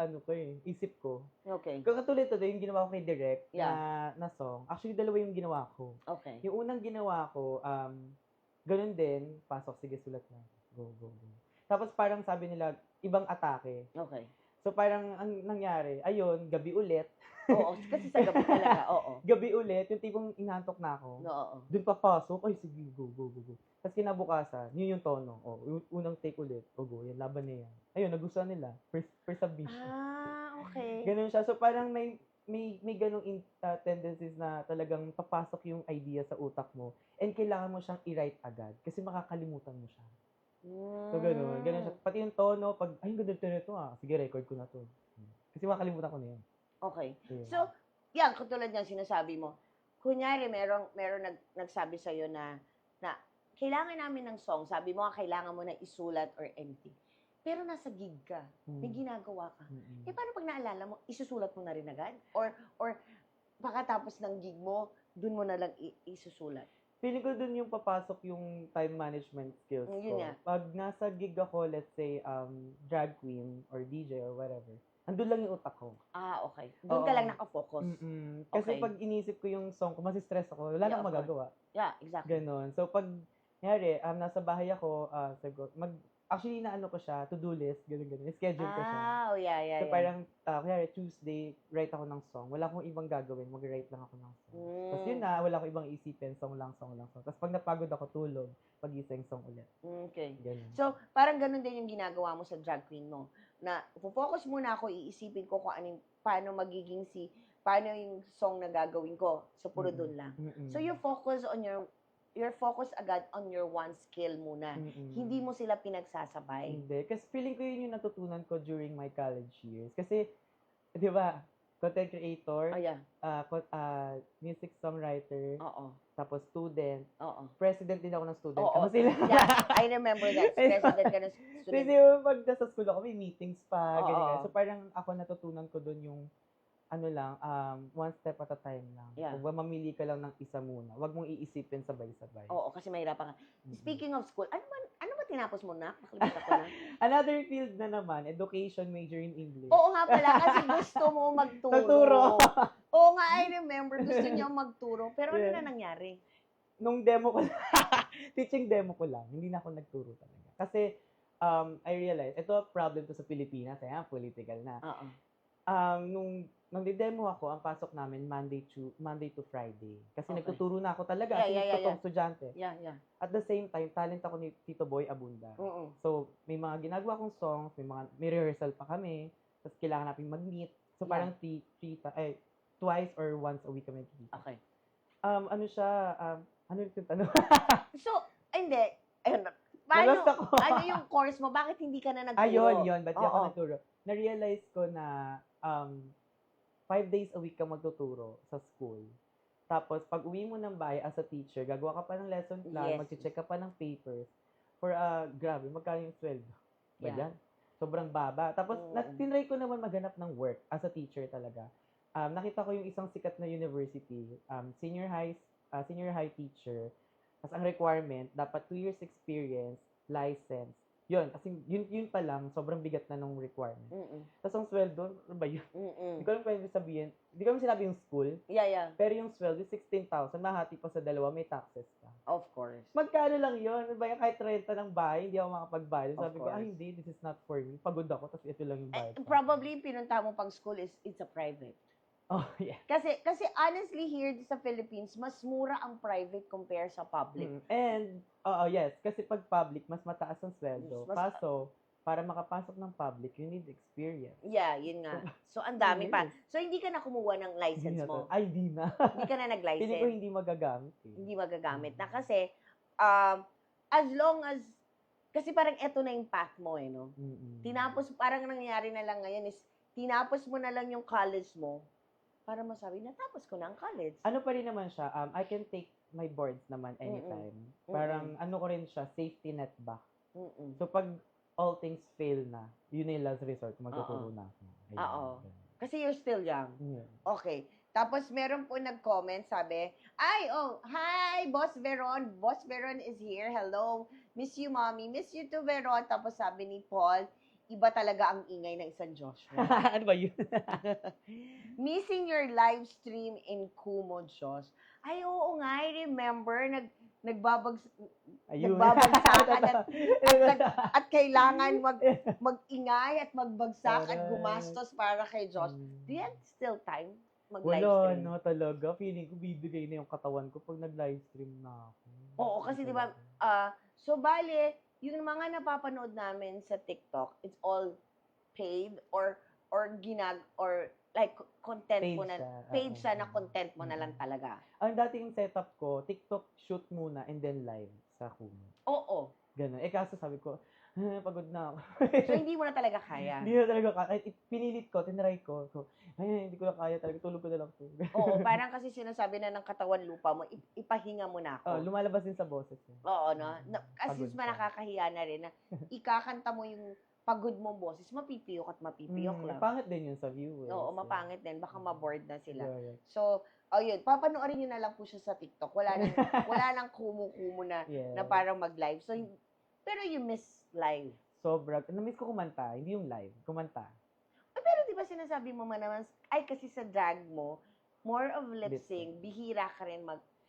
isip ko. Okay. Katulad ito, yung ginawa ko kay Direct Yeah. na song. Actually, dalawa yung ginawa ko. Okay. Yung unang ginawa ko, ganun din, pasok, sige, sulat na. Go. Tapos parang sabi nila, ibang atake. Okay. So parang ang nangyari, ayun, gabi ulit. Oo, kasi sa gabi talaga, oo. Gabi ulit, yung tipong inantok na ako. Oo. Doon papasok, ay sige, go. Tapos kinabukasan, yun yung tono. Yung unang take ulit, go, yan, laban na yan. Ayun, nagustuhan nila. First submission. Okay. Ganun siya. So parang may ganung tendencies na talagang papasok yung idea sa utak mo and kailangan mo siyang i-write agad kasi makakalimutan mo siya. So ganun siya. Pati yung tono, pag, ay, ganda nito sige, record ko na to. Kasi makakalimutan ko na yan. Okay. Ayun. So, yan, katulad ng sinasabi mo, kunyari, meron nagsabi sa'yo na kailangan namin ng song, sabi mo kailangan mo na isulat or anything. pero nasa gig ka, may ginagawa ka. Mm-mm. Eh, paano pag naalala mo, isusulat mo na rin agad? Or pagkatapos ng gig mo, dun mo na lang isusulat? Feeling ko dun yung papasok yung time management skills Yun ko. nga. Pag nasa gig ako, let's say, drag queen or DJ or whatever, andun lang yung utak ko. Ah, okay. Doon ka Oo. lang nakafocus. Mm-mm. Kasi Okay. pag inisip ko yung song ko, masistress ako, wala Yeah, nang of course. magagawa. Yeah, exactly. Ganon. So, pag, nangyari, nasa bahay ako, actually, naano ko siya, to-do list, ganun. Schedule ko siya. Ah, oh, yeah. So, parang, kunyari, Tuesday, write ako ng song. Wala akong ibang gagawin, mag-write lang ako ng song. Tapos yun na, wala akong ibang isipin, song lang. Tapos pag napagod ako, tulog, pag-ising song ulit. Okay. Ganun. So, parang ganun din yung ginagawa mo sa drag queen mo. Na, focus muna ako, iisipin ko kung paano yung song na gagawin ko. So, puro Mm-mm. dun lang. Mm-mm. So, you're focus agad on your one skill muna. Mm-mm. Hindi mo sila pinagsasabay. Hindi. Kasi feeling ko yun yung natutunan ko during my college years. Kasi, di ba, content creator, Oh, yeah. Music songwriter, Oo. tapos student. Oo. President din ako ng student. Oo. Ako sila. Yeah, I remember that. President ka ng Kasi student. di ba, pag nasa school ako, may meetings pa, Oo. ganyan. So, parang ako natutunan ko doon yung, one step at a time lang. Yeah. Huwag mamili ka lang ng isa muna. Huwag mong iisipin sabay-sabay. Oo, kasi mahirapan ka. Mm-mm. Speaking of school, ano ba tinapos mo na? Nakalimutan ko na. Another field na naman, education major in English. Oo nga pala, kasi gusto mo magturo. Nagturo. Oo nga, I remember, gusto niya magturo. Pero ano Yeah. na nangyari? Nung demo ko teaching demo ko lang, hindi na ako nagturo talaga. Kasi, I realized, ito problem to sa Pilipinas, political na. Oo. Nung di-demo ako, ang pasok namin Monday to Friday. Kasi Okay. nagtuturo na ako talaga, Yeah, as in yeah, yeah, totoong estudyante. Yeah. At the same time, talent ako ni Tito Boy Abunda. Oo. So, may mga ginagawa kong songs, may rehearsal pa kami, tapos kailangan natin mag-meet. So, Yeah. parang twice or once a week kami nagkikita. Okay. Ano siya, ano yung tanong? So, hindi. Ayun, Nalost ako. ano yung course mo? Bakit hindi ka na nagturo? Ayun, ba't di ako Oo. nagturo? Na-realize ko na 5 days a week ka magtuturo sa school. Tapos, pag uwi mo ng bahay as a teacher, gagawa ka pa ng lesson plan, Yes. mag-check ka pa ng papers. For, grabe, magkano yung sweldo? Ba Yeah. yan? Sobrang baba. Tapos, Mm. tinry ko naman maghanap ng work as a teacher talaga. Nakita ko yung isang sikat na university, senior high teacher. Tapos, ang requirement, dapat 2 years experience, license. Yun, kasi yun pa lang, sobrang bigat na nung requirement. Mm-mm. Tapos ang sweldo, ano ba yun? Mm-mm. Hindi ko lang pwede sabihin. Hindi ko lang sinabi yung school. Yeah. Pero yung sweldo, 16,000. Mahati pa sa dalawa, may taxes ka. Of course. Magkano lang yun? Ano ba yung kahit renta ng bahay, hindi ako makapagbayad. Of Sabi ko, course. hindi, this is not for me. Pagod ako, tapos ito lang yung bayad. ko. Probably, pinunta mo pang school it's a private. Oh, yeah. Kasi honestly, here sa Philippines, mas mura ang private compare sa public. And, yes, kasi pag public, mas mataas ang sweldo. Mas- Kaso, para makapasok ng public, you need experience. Yeah, yun nga. So, ang dami pa. So, hindi ka na kumuha ng license Hindi na mo. to. Ay, hindi na. Hindi ka na Pili ko nag-license. hindi magagamit. Hindi magagamit na kasi, as long as, kasi parang eto na yung path mo no? Tinapos, parang nangyayari na lang ngayon is, tinapos mo na lang yung college mo, para masabi, natapos ko na ang college. Ano pa rin naman siya, I can take my boards naman anytime. Parang ano ko rin siya, safety net ba? Mm-mm. So pag all things fail na, yun na yung last resort, magtuturo na ako. Ayun, Oo. ganun. Kasi you're still young. Yeah. Okay. Tapos meron po nag-comment, sabi, hi, Boss Veron. Boss Veron is here. Hello. Miss you, Mommy. Miss you too, Veron. Tapos sabi ni Paul, iba talaga ang ingay ng isang Joshua. Ano ba yun? Missing your live stream in Kumo, Josh. Ay, oo nga, I remember, Ayun. nagbabagsakan at kailangan mag-ingay at magbagsak at Aray. gumastos para kay Josh. Do you have still time mag-live Wala stream? na talaga. Feeling ko bibigay na yung katawan ko pag nag-live stream na ako. Oo, kasi di ba, so bale, yung mga napapanood namin sa TikTok, it's all paid or like content Paid mo na, siya, paid oo. siya na content mo na lang talaga. Ang dating setup ko, TikTok shoot muna and then live sa Kumu. Oo. Ganun. Kaso sabi ko, pagod na ako. So, hindi mo na talaga kaya. Hindi na talaga kaya. Kahit pinilit ko, tinry ko. So, hindi ko na kaya talaga. Tulog ko na lang to. Oo, parang kasi sinasabi na ng katawan lupa mo, ipahinga mo na ako. Lumalabas din sa boses niya. Oo, no? Kasi Pagod mas nakakahiya na rin na ikakanta mo yung pagod mong boses, mapipiyok at mapipiyok lang. Pangit din yun sa viewers. Oo, mapangit din. Baka ma-bored na sila. Correct. So, yun. Papanoorin nyo na lang po siya sa TikTok. Wala nang kumu-kumu na Yes. parang mag-live. So, pero you miss live. Sobra. Na-miss ko kumanta. Hindi yung live. Kumanta. Pero di ba sinasabi mo man naman, ay kasi sa drag mo, more of lip-sync, bihira ka rin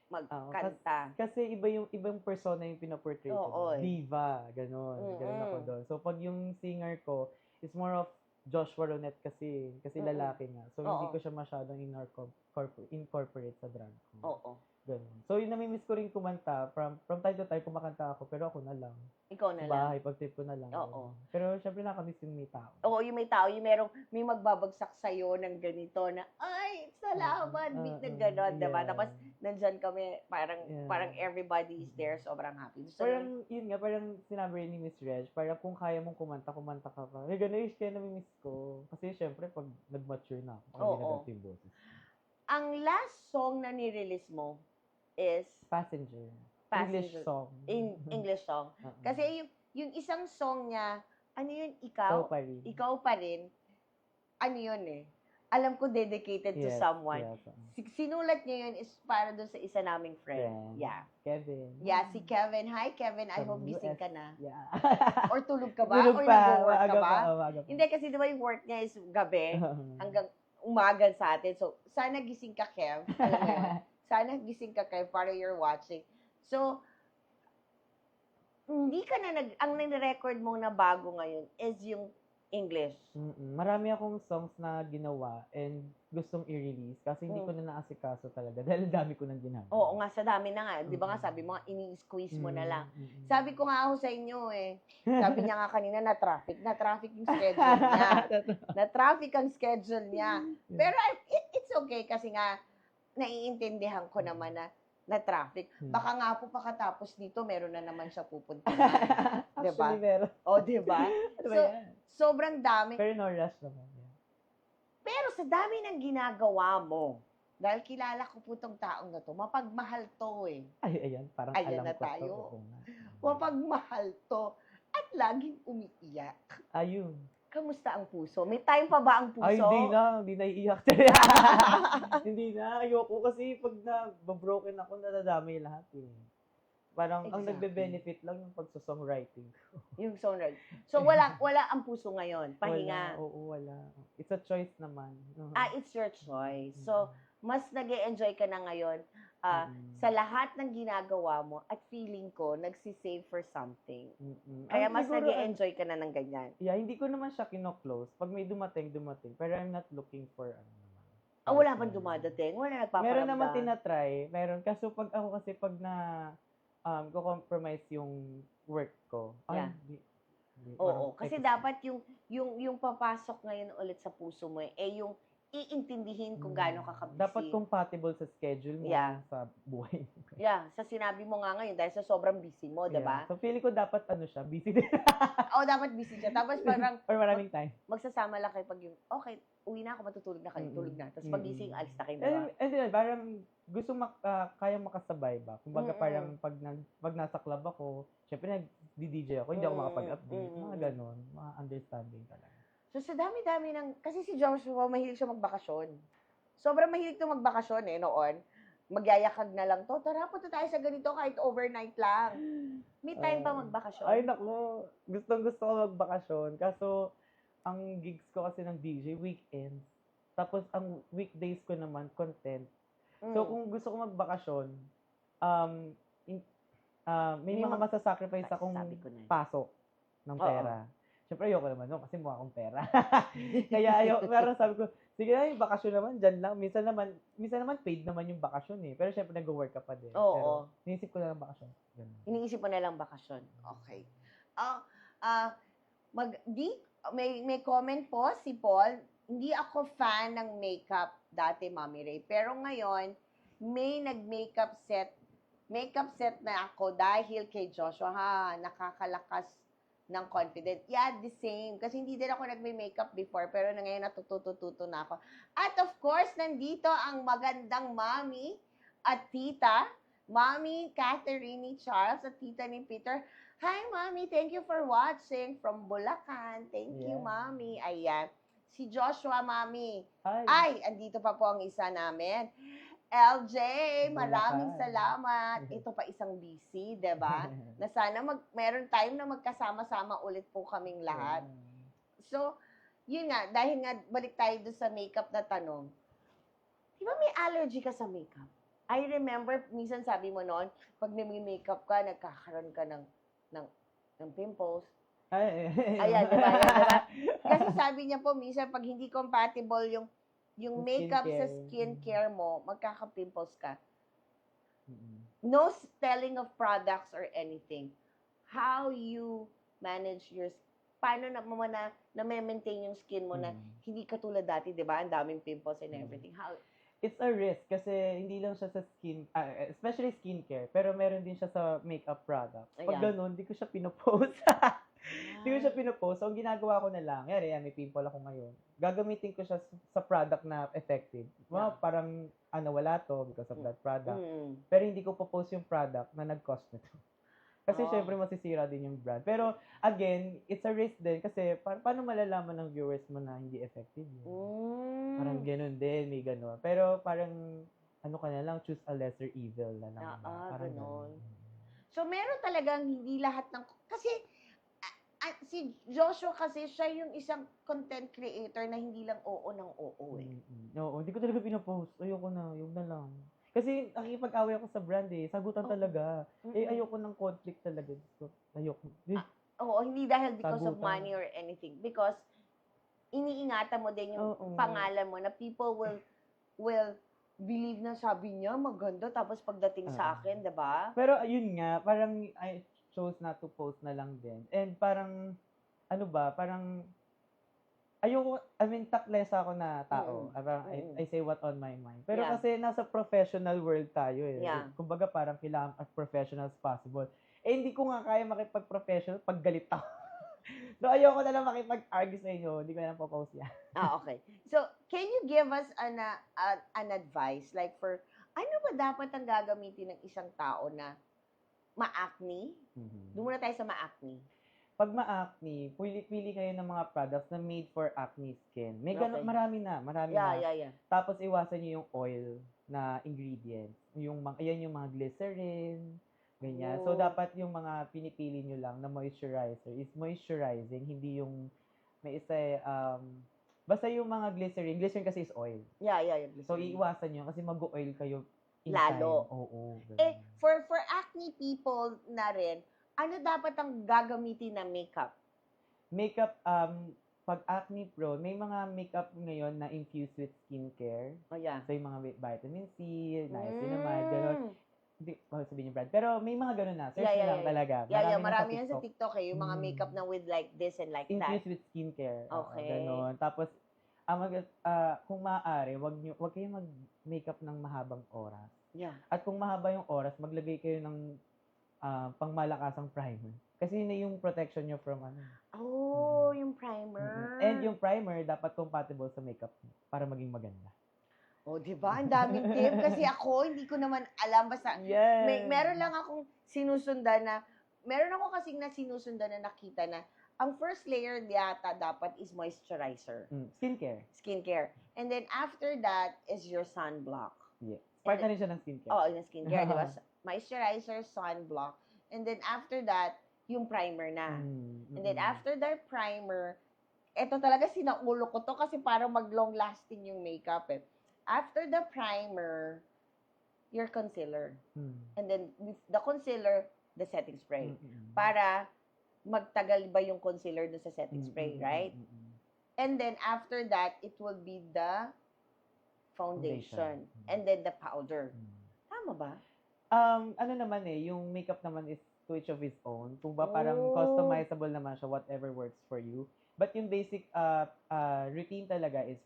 magkanta. Kasi ibang persona yung pinaportray ko. Oo, eh. Diva. Ganon. Ganon ako doon. So, pag yung singer ko, is more of Joshua Ronet kasi lalaki nga. So, hindi Oo. ko siya masyadong incorporate sa drag ko. Oo. Ganun. So, yun namimiss ko rin kumanta. From time to time, kumakanta ako, pero ako na lang. Ikaw na Sa lang. bahay, pag trip ko na lang. Oo. Pero, syempre, nakamiss yung may tao. Oo, yung may tao, yung may magbabagsak sa'yo ng ganito na, ay, salamat, beat na gano'n, diba? Tapos, nandyan kami, parang everybody is there, sobrang happy. So, Parang, yun nga, parang sinabi rin ni Miss Reg, parang kung kaya mong kumanta ka pa. Ganun, kaya namimiss ko. Kasi, syempre, pag nag-mature na ako, Oo. ginaganto yung boses. ang last song na ni-release mo is Passenger. Passenger. English song. English song. Uh-uh. Kasi yung isang song niya, ano yun, Ikaw pa rin. ikaw pa rin, ano yun eh, alam ko dedicated to Yes, someone. yes. Sinulat niya yun is para doon sa isa naming friend. Friend. Yeah. Kevin. Yeah, si Kevin. Hi, Kevin. I From hope gising US. ka na. Yeah. Or tulog ka ba? Tulog Or pa. nag-work ka Maaga ba? pa, maaga pa. Hindi, kasi di ba yung work niya is gabi hanggang umaga sa atin. So, sana gising ka, Kev. Alam mo yun? Sana gising ka, Kev, para you're watching. So, hindi ka na ang nire-record mo na bago ngayon is yung English. Marami akong songs na ginawa and gustong i-release kasi hindi ko na naasikaso talaga dahil dami ko nang ginagawa. Oo nga, sa dami na nga. Di ba nga sabi mo, ini-squeeze mo na lang. Sabi ko nga ako sa inyo eh. Sabi niya nga kanina na traffic yung schedule niya. Na-traffic ang schedule niya. Pero it's okay kasi nga naiintindihan ko naman na traffic. Baka nga po pakatapos dito, meron na naman siya pupuntahan. Diba? Actually, meron. O, diba? Ano ba So, yan? sobrang dami. Pero no rush naman. Yeah. Pero sa dami ng ginagawa mo, dahil kilala ko po itong taong na to, mapagmahal to eh. Ay, ayan. Parang Ayan alam na ko tayo. to. Oo nga. Mapagmahal to. At laging umiiyak. Ayun. Kamusta ang puso? May time pa ba ang puso? Ay, hindi na iiyak. Hindi na. Ayoko kasi pag na-broken ako, nadadamay lahat eh. Parang ang Exactly. nagbe-benefit lang yung pagsa-songwriting ko. Yung songwriting. So, wala ang puso ngayon. Pahinga. Wala. Oo, wala. It's a choice naman. It's your choice. So, mas nag-e-enjoy ka na ngayon sa lahat ng ginagawa mo at feeling ko, nagsisave for something. Kaya mas siguro, nag-e-enjoy ka na ng ganyan. Yeah, hindi ko naman siya kino-close. Pag may dumating. Pero I'm not looking for Wala pang dumadating. Wala nagpaparamdam. Meron naman tinatry. Meron. Kaso pag ako kasi pag ko-compromise yung work ko. Yeah. Oo, kasi dapat yung papasok ngayon ulit sa puso mo yung iintindihin kung gaano ka kabisi. Dapat compatible sa schedule mo sa buhay mo. Yeah, sa sinabi mo nga ngayon dahil sa sobrang busy mo, diba? So feeling ko dapat busy din. Dapat busy siya. Tapos parang or maraming time. magsasama lang kayo pag yung, okay, uwi na ako, matutulog na kayo, tulog na. Tapos pag gising, alis na kayo, diba? And then, parang gusto kaya makasabay ba? Kumbaga parang pag nasa club ako, syempre nag-DJ ako, hindi ako makapag-update. Mga ganon, mga understanding talaga. So sa dami-dami kasi si Joshua, mahilig siya magbakasyon. Sobrang mahilig to magbakasyon noon. Magyayakag na lang to. Tara, punta tayo sa ganito kahit overnight lang. May time pa magbakasyon. Ay, naku. Gustong-gusto ko magbakasyon. Kaso, ang gigs ko kasi ng DJ, weekends. Tapos, ang weekdays ko naman, content. So, kung gusto ko magbakasyon, may mga masasacrifice akong pasok ng pera. Siyempre, ayoko naman kasi mukha akong pera. Kaya pero sabi ko, sige na, yung bakasyon naman, dyan lang. Minsan naman paid naman yung bakasyon eh. Pero siyempre, nag-work ka pa din. Oo. Pero, iniisip ko na lang bakasyon. Ganun. Iniisip mo na lang bakasyon. Okay. May comment po si Paul, hindi ako fan ng makeup dati, Mami Ray. Pero ngayon, may nag-makeup set na ako dahil kay Joshua. Nakakalakas ng confident. Yeah, the same. Kasi hindi din ako nagme-makeup before, pero ngayon natututo na ako. At of course, nandito ang magandang mami at tita Mommy Catherine Charles at tita ni Peter. Hi, Mommy. Thank you for watching from Bulacan. Thank you, Yeah. Mommy. Ayan. Si Joshua, Mommy. Hi. Ay, andito pa po ang isa namin. LJ, maraming Bulacan. salamat. Ito pa isang busy, 'di ba? Na sana meron time na magkasama-sama ulit po kaming lahat. So, yun nga, dahil nga balik tayo doon sa makeup na tanong. Di ba may allergy ka sa makeup? I remember, minsan sabi mo noon, pag nag-makeup ka, nagkakaroon ka ng pimples. Ay, Ayan, diba? Ayan, diba? Kasi sabi niya po, minsan pag hindi compatible yung Yung makeup sa skincare. skincare mo, magkaka-pimples ka. Mm-mm. No telling of products or anything. How you manage your paano na maintain yung skin mo na hindi katulad dati, 'di ba? Ang daming pimples and everything. How It's a risk kasi hindi lang siya sa skin, especially skincare, pero meron din siya sa makeup products. Pag Ayan. ganun, hindi ko siya pinopost. Hindi ko siya pinopost. So, ang ginagawa ko na lang, yari, may pimple ako ngayon. Gagamitin ko siya sa product na effective. Yeah. Parang, wala to because of that product. Mm. Pero hindi ko post yung product na nag-cost nito. Kasi Oh. syempre masisira din yung brand. Pero again, it's a risk din kasi paano malalaman ng viewers mo na hindi effective yun? Parang ganun din, may ganun. Pero parang ano ka na lang, choose a lesser evil na lang. Parang Ganon. So, meron talagang hindi lahat ng... Kasi, si Joshua kasi, siya yung isang content creator na hindi lang oo ng oo eh. Oo, hindi ko talaga pinopost. Ayoko na, yun na lang. Kasi nakikipag-away ako sa brand eh. Sagutan talaga. Eh, ayoko ng conflict talaga. Ayoko. Oo, hindi dahil because of Sagutan. money or anything. Because, iniingatan mo din yung Oo. pangalan mo na people will believe na sabi niya maganda tapos pagdating sa akin, 'di ba? Pero ayun nga, parang I chose not to post na lang din. And parang, parang, ayoko, taklesa ako na tao. Parang, I say what on my mind. Pero Yeah. kasi nasa professional world tayo eh. Yeah. Kumbaga parang kailangan as professional as possible. Eh, hindi ko nga kaya makipag-professional pag galit ako. So, ayoko na lang makipag-argue sa inyo. Hindi ko na lang po-post yan. Okay. So, can you give us an advice like for ano ba dapat ang gagamitin ng isang tao na ma-acne? Doon muna tayo sa ma-acne. Pag ma-acne, pili kayo ng mga products na made for acne skin. May Okay. marami na. Yeah. Tapos iwasan niyo yung oil na ingredients. Ayan yung mga glycerin, ganyan. So, Oh. dapat yung mga pinipili nyo lang na moisturizer is moisturizing, hindi yung, may isa, basta yung mga glycerin. Glycerin kasi is oil. Yeah. So, iiwasan nyo kasi mag-oil kayo in Lalo. time. Oo. Ganun. Eh, for acne people na rin, ano dapat ang gagamitin na makeup? Makeup, pag acne prone, may mga makeup ngayon na infused with skincare. Oh, yeah. So, yung mga vitamin C, niacinamide, gano'n. Hindi ko sabihin yung brand. Pero may mga gano'n na. Search nyo lang talaga. Marami yan sa TikTok. TikTok eh. Yung mga makeup na with like this and like that. Infused with skincare. Okay. Gano'n. Tapos, kung maaari, wag kayong mag-makeup ng mahabang oras. Yeah. At kung mahaba yung oras, maglagay kayo ng pangmalakasang primer. Kasi yun na yung protection nyo from Oh, yung primer. And yung primer, dapat compatible sa makeup mo para maging maganda. Oh, di ba? Ang daming tip. Kasi ako, hindi ko naman alam. Basta, Yes. meron lang akong sinusundan na, meron ako kasing na sinusundan na nakita na, ang first layer yata dapat is moisturizer. Skincare. And then after that is your sunblock. Yeah. Part na rin siya ng skincare. Oo, yung skincare, di ba? Moisturizer, sunblock. And then after that, yung primer na. And then after that primer, eto talaga sinaulo ko to kasi parang mag-long lasting yung makeup eh. After the primer, your concealer. And then with the concealer, the setting spray. Para magtagal ba yung concealer dun sa setting spray, right? And then after that, it will be the foundation. And then the powder. Tama ba? Ano naman yung makeup naman is to each of his own. Kung ba parang customizable naman siya, whatever works for you. But yung basic routine talaga is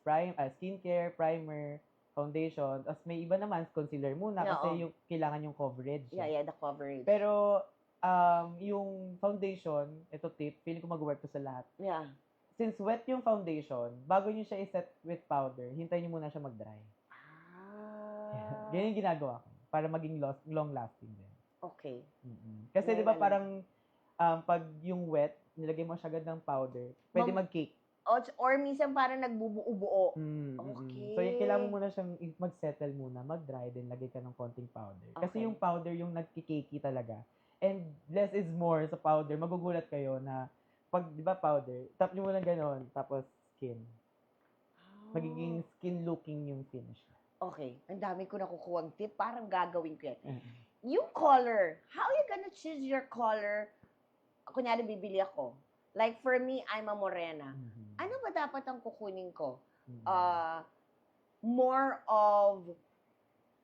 skincare, primer, foundation. Tapos may iba naman, concealer muna kasi yung kailangan yung coverage. Yeah, the coverage. Pero yung foundation, ito tip, feeling ko mag-work to sa lahat. Yeah. Since wet yung foundation, bago nyo siya i-set with powder, hintayin nyo muna siya mag-dry. Ganyan yung ginagawa ko. para maging long-lasting din. Okay. Kasi Yan, di ba ano. parang pag yung wet, nilagay mo siya agad ng powder, pwede mag-cake. Or minsan parang nagbubuo-buo. Okay. So, yung kailangan mo muna siyang mag-settle muna, mag-dry, then lagay ka ng konting powder. Kasi Okay. yung powder yung nagkikakey talaga. And less is more sa powder. Magugulat kayo na pag, di ba powder, tap nyo muna ganon, tapos skin. Magiging skin looking yung finish. Okay. Ang dami ko nakukuha tip. Parang gagawin ko yan. Mhm. Yung color, how you gonna choose your color? Kunyari, bibili ako. Like for me, I'm a morena. Ano ba dapat ang kukunin ko? More of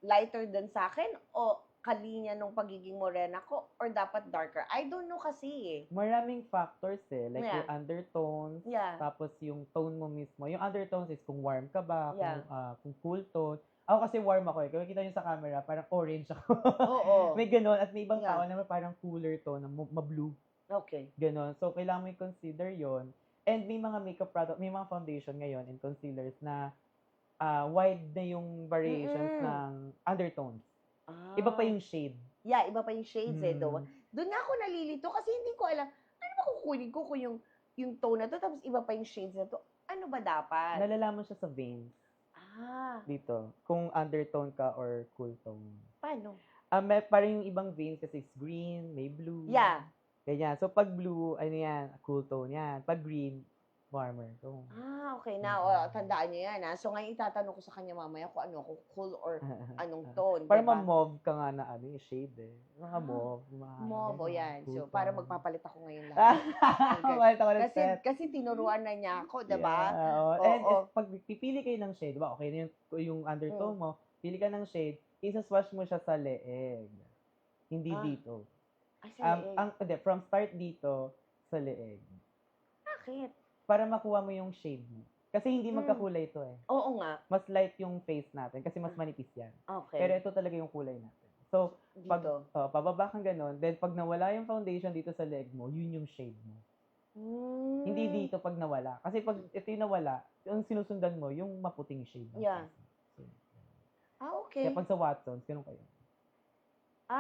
lighter than sa akin o kalinya nung pagiging morena ko or dapat darker? I don't know kasi eh. Maraming factors eh. Like Yeah. yung undertones, Yeah. tapos yung tone mo mismo. Yung undertones is kung warm ka ba, Yeah. kung cool tone. Ako kasi warm ako eh. Kung kita nyo sa camera, parang orange ako. Oo. May ganon. At may ibang Yeah. tao naman parang cooler tone, na ma-blue. Okay. Ganon. So, kailangan mo i-consider yon. And may mga makeup product, may mga foundation ngayon and concealers na wide na yung variations ng undertones. Iba pa yung shade. Yeah, iba pa yung shades eh. Mm. Doon nga ako nalilito kasi hindi ko alam, ano ba kukunin ko kung yung tone na to, tapos iba pa yung shades na to. Ano ba dapat? Nalalaman siya sa veins. Dito. Kung undertone ka or cool tone. Paano? Parang yung ibang veins kasi is green, may blue. Yeah. Ganyan. So, pag blue, ano yan, cool tone yan. Pag green, warmer tone. Okay. Now, tandaan niyo yan. So, ngayon itatanong ko sa kanya mamaya kung ano, kung cool or anong tone. Para diba? ma-mauve ka nga na ano, yung shade eh. Mga mauve. Mauve, o yan. cool So, para tone. magpapalit ako ngayon lahat. Palit ako ng set. Kasi tinuruan na niya ako, diba? Yeah, oo. Oo. And if pag pipili kayo ng shade, diba, okay na yung undertone mo, pili ka ng shade, isa-swatch mo siya sa leeg. Hindi dito. Ay, sa leeg. Hindi, from start dito sa leeg. Bakit? Para makuha mo yung shade mo. Kasi hindi magkakulay ito eh. Oo nga. Mas light yung face natin kasi mas manipis yan. Okay. Pero ito talaga yung kulay natin. So, pag dito. pababa kang ganun, then pag nawala yung foundation dito sa leg mo, yun yung shade mo. Hindi dito pag nawala. Kasi pag ito yung nawala, yung sinusundan mo, yung maputing shade. ng Yeah. face mo. Okay. Kaya pag sa Watsons, ganun kayo.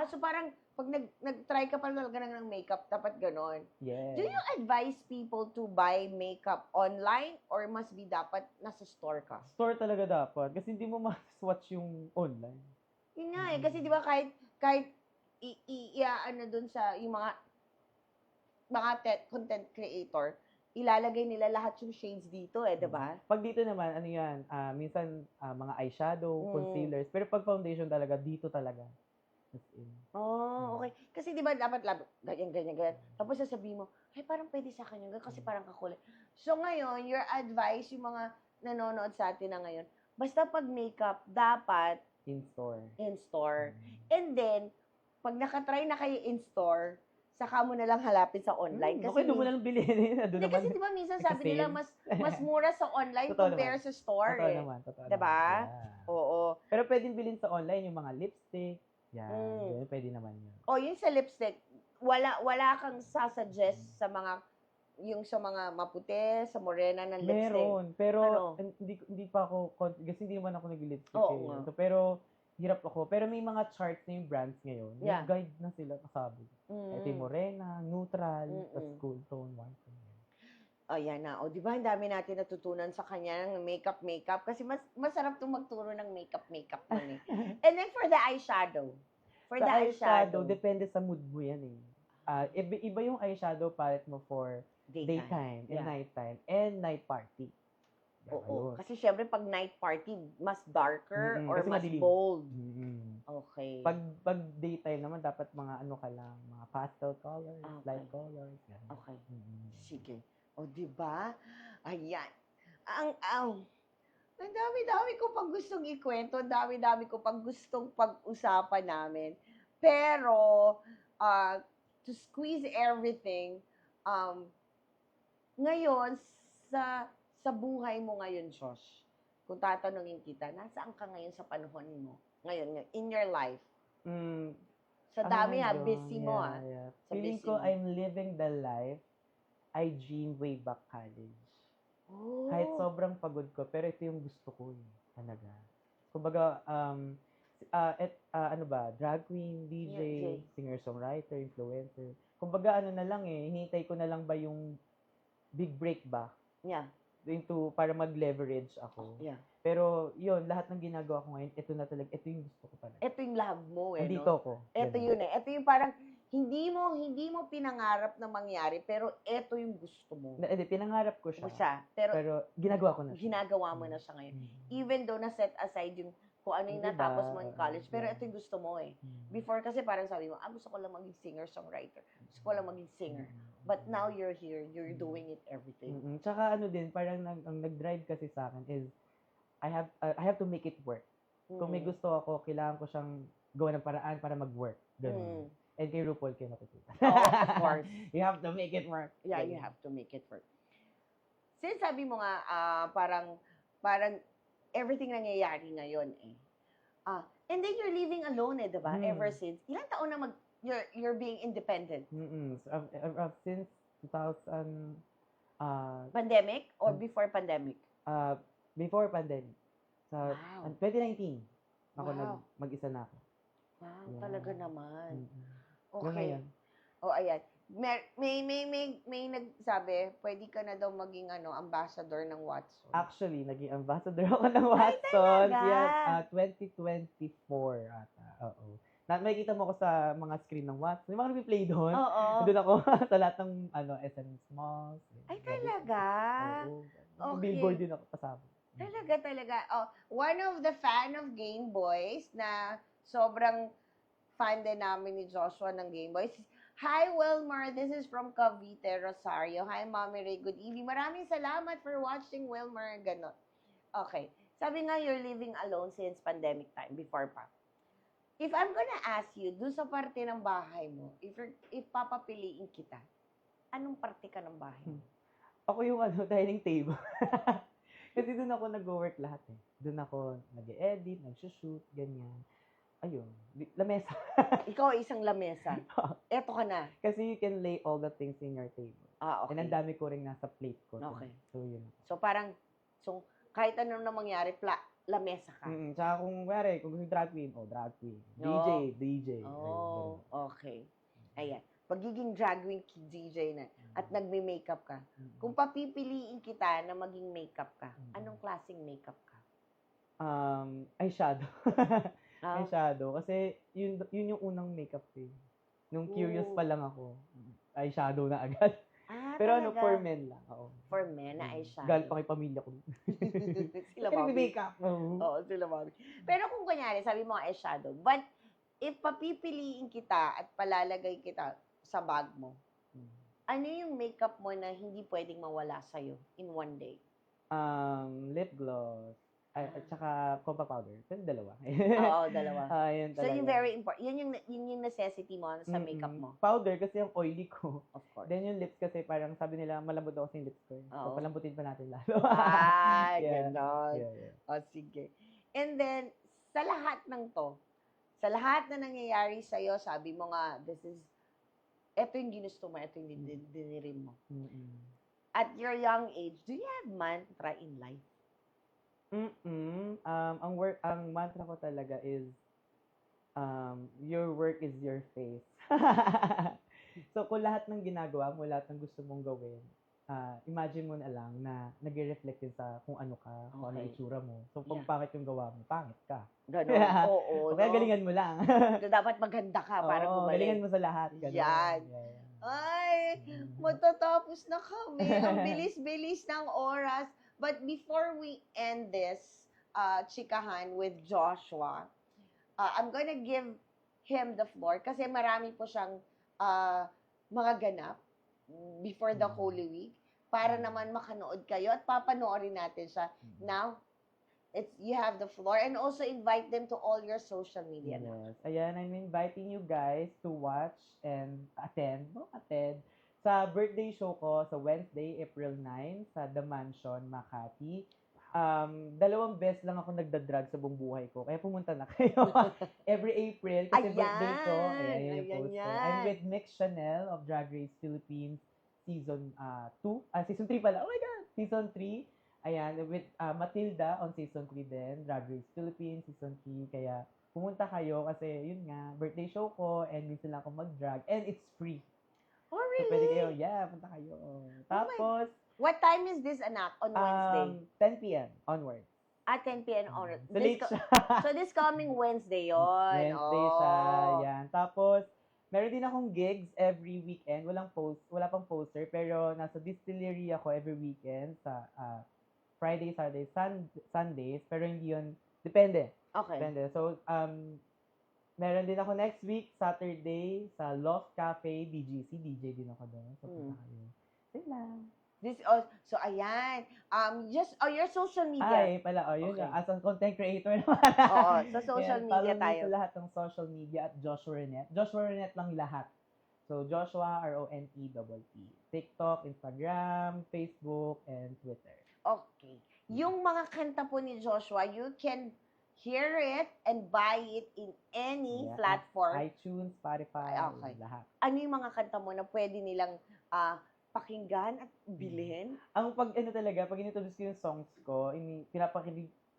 So parang pag nag-try ka pa talaga ng makeup, dapat ganon. Yes. Do you advise people to buy makeup online or must be dapat nasa store ka? Store talaga dapat. Kasi hindi mo ma-swatch yung online. Yun nga eh. Kasi di ba kahit ano dun sa yung mga content creator, ilalagay nila lahat yung shades dito eh, di ba? Pag dito naman, ano yan, minsan mga eyeshadow, concealers, pero pag foundation talaga, dito talaga. Okay. Kasi di ba dapat ganyan. Tapos sasabihin mo, ay parang pwede sa akin yun kasi parang kakulay. So ngayon, your advice, yung mga nanonood sa atin na ngayon, basta pag makeup, dapat In-store. in-store. And then, pag nakatry na kayo in-store, saka mo na lang halapin sa online. Kasi Okay, doon mo na lang bilhin. hindi, kasi di ba minsan sabi nila mas mura sa online compare sa store Totoo eh. naman. Totoo Diba? naman. Yeah. Oo. Pero pwedeng bilhin sa online yung mga lipstick. Yan. Ganyan, pwede naman yun. Yun sa lipstick, wala kang sasuggest sa mga sa mga maputi, sa morena ng lipstick. Meron. Pero Ano? hindi pa ako, kasi hindi naman ako nag-lipstick Oo eh. nga. So, pero hirap ako. Pero may mga charts na yung brands ngayon. Yeah. May guide na sila kasabi. Ito yung morena, neutral, tas cool tone, warm tone. Yan na. Di ba, ang dami natin natutunan sa kanya ng makeup. Kasi masarap itong magturo ng makeup nun eh. And then for the eyeshadow. Sa eyeshadow, depende sa mood mo yan eh. Iba yung eyeshadow palette mo for daytime and Yeah. nighttime and night party. Oo. Kasi syempre, pag night party, mas darker or kasi mas madilim. bold. Mm-hmm. Okay. Pag daytime naman, dapat mga ano ka lang, mga pastel colors, Okay. light colors. Ganun. Okay. Mm-hmm. Sige. Di ba? Ayan. Ang dami-dami ko pag gustong ikwento, dami-dami ko pag gustong pag-usapan namin. Pero, to squeeze everything, ngayon, sa buhay mo ngayon, Josh, kung tatanungin kita, nasaan ka ngayon sa panahon mo? Ngayon, in your life? Sa dami busy mo Yeah. Sa Feeling busy ko, mo. I'm living the life I dreamed way back college. Oh. Kahit sobrang pagod ko, pero ito yung gusto ko eh. Talaga. Kumbaga, ano ba, drag queen, DJ, DJ. singer-songwriter, influencer. Kumbaga ano na lang hinihintay ko na lang ba yung big break ba Yeah. para mag-leverage ako. Yeah. Pero yun, lahat ng ginagawa ko ngayon, ito na talaga, ito yung gusto ko talaga. Ito yung love mo eh, Andito no? ako. Ito Ganun. yun eh. Ito yung parang hindi mo pinangarap na mangyari, pero ito yung gusto mo. Pinangarap ko siya. Pero Pero ginagawa ko na siya. ginagawa mo na siya ngayon. Mm. Even though na-set aside yung kung ano yung Diba? natapos mo in college, pero Yeah. ito yung gusto mo eh. Mm. Before kasi parang sabi mo, gusto ko lang maging singer-songwriter. Gusto ko lang maging singer. Mm. But now you're here, you're doing it everything. Mm-mm. Tsaka ano din, parang ang nag-drive kasi sa akin is, I have to make it work. Kung may gusto ako, kailangan ko siyang gawa ng paraan para mag-work. Ganun. And kay RuPaul kayo natutunan. Of course. You have to make it work. Yeah, you have to make it work. Since sabi mo nga, parang everything nangyayari ngayon eh. And then you're living alone eh, diba? Mm. Ever since. Ilang taon na you're being independent? Mm-mm. So, since 2000, Pandemic or before pandemic? before pandemic. Sa Wow. 2019, ako Wow. mag-isa na ako. Wow, Yeah. talaga naman. Mm-mm. Okay. Ngayon, Ayan. May nagsabi, pwede ka na daw maging ambassador ng Watson. actually, naging ambassador ako ng Watson. talaga? Yan, 2024 ata. Oo. Makikita mo ko sa mga screen ng Watson. Yung mga nag-play doon. Oo. Doon ako sa lahat ng SM Malls. Ay, talaga? Oo. Okay. Billboard din ako kasama. Talaga. One of the fan of Game Boys na sobrang fan din namin ni Joshua ng Game Boys. Hi, Wilmer. This is from Cavite, Rosario. Hi, Mommy Ray. Good evening. Maraming salamat for watching, Wilmer. Ganon. Okay. Sabi nga, you're living alone since pandemic time, before pa. If I'm gonna ask you, dun sa parte ng bahay mo, if papapiliin kita, anong parte ka ng bahay mo? Ako yung dining table. Kasi doon ako nag-work lahat eh. Doon ako nag-edit, nag-shoot, ganyan. Ayun, lamesa. Ikaw ay isang lamesa. Eto ka na. Kasi you can lay all the things in your table. Okay. And ang dami ko rin nasa plate ko. Okay. So, yun. So kahit anong na mangyari, lamesa ka. Tsaka kung gusto drag queen, drag queen. No. DJ. Oh, okay. Ayan. Pagiging drag queen DJ na at nagme-makeup ka. Kung papipiliin kita na maging makeup ka, anong klaseng makeup ka? Eyeshadow. Ah? Eyeshadow. Kasi yun yung unang makeup ko eh. Nung curious Ooh. pa lang ako, eyeshadow na agad. Pero Talaga? for men lang. Oo. For men na eyeshadow. Galing pa kay pamilya ko. Sila Kasi mami. makeup. Oo, sila mami. Pero kung kunyari, sabi mo eyeshadow, but if papipiliin kita at palalagay kita sa bag mo, ano yung makeup mo na hindi pwedeng mawala sa'yo in one day? Lip gloss. At saka compact powder. Pero dalawa. Oo, dalawa. Yun So, talaga. yung very important. Yun yung necessity mo sa makeup mo. Powder kasi yung oily ko. Of course. Then yung lips kasi parang sabi nila malambot daw kasi yung lips ko. So Oo. palambutin pa natin lalo. Yeah. Ganon. Yeah. O, sige. And then, sa lahat ng to, sa lahat na nangyayari sa'yo, sabi mo nga, eto yung ginusto mo, eto yung dinirim mo. At your young age, do you have mantra in life? Ang mantra ko talaga is your work is your face. So kung lahat ng ginagawa mo, lahat ng gusto mong gawin, imagine mo na lang na nagre-reflect din sa kung ano ka, kung ano Okay. yung itsura mo. So kung Yeah. pangit yung gawa mo, pangit ka. Ganon. Oo. O kaya galingan mo lang. So, dapat maganda ka para Oo, galingan gumaling. mo sa lahat. Ganon. Yan. Yeah. Ay, matatapos na kami. Ang bilis-bilis ng oras. But before we end this chikahan with Joshua, I'm gonna give him the floor kasi marami po siyang mga ganap before the Holy Week para naman makanood kayo at papanoorin natin siya. Now, you have the floor and also invite them to all your social media. Yes. Ayan, I'm inviting you guys to watch and attend sa birthday show ko sa Wednesday, April 9 sa The Mansion, Makati. 2 beses lang ako nagdadrag sa buong buhay ko. Kaya pumunta na kayo. Every April kasi birthday ko. Ayan yung poster. yan. I'm with Mix Chanel of Drag Race Philippines Season 2. Season 3 pala. Oh my God! Season 3. Ayan, with Matilda on Season 3 din. Drag Race Philippines Season 3. Kaya pumunta kayo kasi yun nga, birthday show ko and minsan lang ako mag-drag and it's free. Oh, So, pwede kayo, really? punta kayo. Tapos, What time is this, anak, on Wednesday? 10 p.m. onward. At 10 p.m. on. So, late siya. So, this coming Wednesday yon. Wednesday siya, yan. Tapos, meron din akong gigs every weekend. Wala pang poster, pero nasa distillery ako every weekend sa Friday, Saturday, Sundays, pero hindi yun, depende. Okay. Depende. So, meron din ako next week, Saturday, sa Loft Cafe, BGC. DJ din ako doon. So, punta kayo. Yun lang. So, ayan. Your social media. Ay, pala. Yun Okay. lang. As a content creator naman. Oo, sa social Yan, media follow me tayo. sa lahat ng social media at Joshua Renet. Joshua Renet lang lahat. So, Joshua, RONETT. TikTok, Instagram, Facebook, and Twitter. Okay. Yung mga kanta po ni Joshua, you can hear it and buy it in any Yeah, platform. iTunes, Spotify, Okay. lahat. Ano yung mga kanta mo na pwede nilang pakinggan at bilhin? Ang pag inintroduce ko yung songs ko,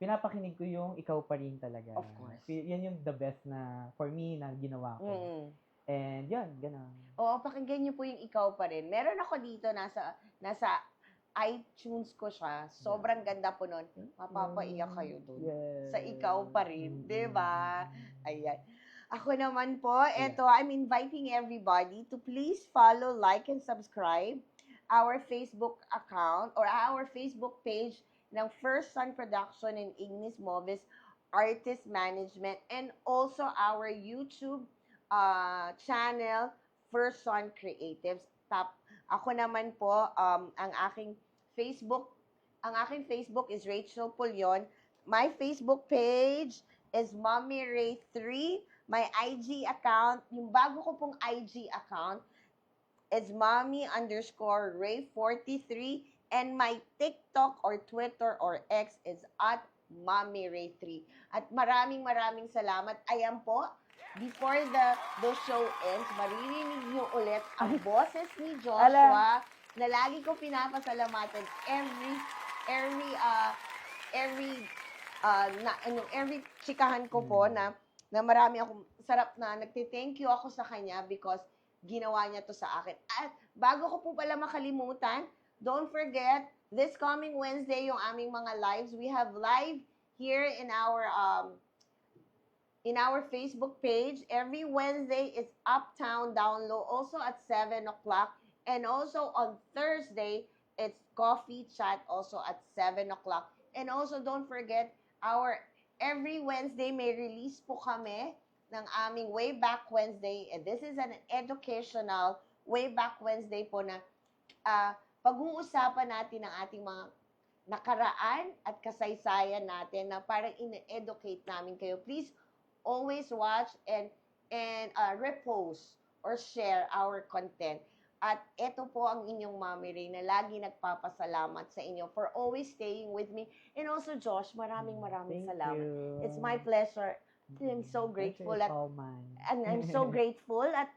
pinapakinig ko yung Ikaw Pa Rin talaga. Of course. Yan yung the best na, for me, na ginawa ko. Mm. And yan, ganun. Oo, pakinggan niyo po yung Ikaw Pa Rin. Meron ako dito, nasa iTunes ko siya. Sobrang ganda po nun. Mapapaiyak kayo dun. Yes. Sa Ikaw Pa Rin. Mm-mm. Diba? Ayan. Ako naman po, I'm inviting everybody to please follow, like, and subscribe our Facebook account or our Facebook page ng First Son Production and Ignis Movis Artist Management, and also our YouTube channel, First Son Creatives. Ako naman po, ang aking Facebook is Rachel Pulion. My Facebook page is Mommy Ray 3. My IG account, yung bago ko pong IG account, is mommy_ray43. And my TikTok or Twitter or X is at mommyray3. At maraming salamat. Ayan po, before the show ends, maririnig niyo ulit ang boses ni Joshua na lagi ko pinapasalamatan every chikahan ko po na marami akong sarap na nagti-thank you ako sa kanya because ginawa niya to sa akin. At bago ko po pala makalimutan, don't forget, this coming Wednesday yung aming mga lives. We have live here in our Facebook page. Every Wednesday is Uptown Down Low, also at 7 o'clock. And also on Thursday, it's Coffee Chat, also at 7 o'clock. And also don't forget, every Wednesday may release po kami ng aming Way Back Wednesday. And this is an educational Way Back Wednesday po na pag-uusapan natin ang ating mga nakaraan at kasaysayan natin na parang in-educate namin kayo. Please always watch and repost or share our content. At ito po ang inyong Mommy Ray na lagi nagpapasalamat sa inyo for always staying with me. And also, Josh, maraming Thank salamat. you. It's my pleasure. I'm so grateful It's all mine. and I'm so grateful at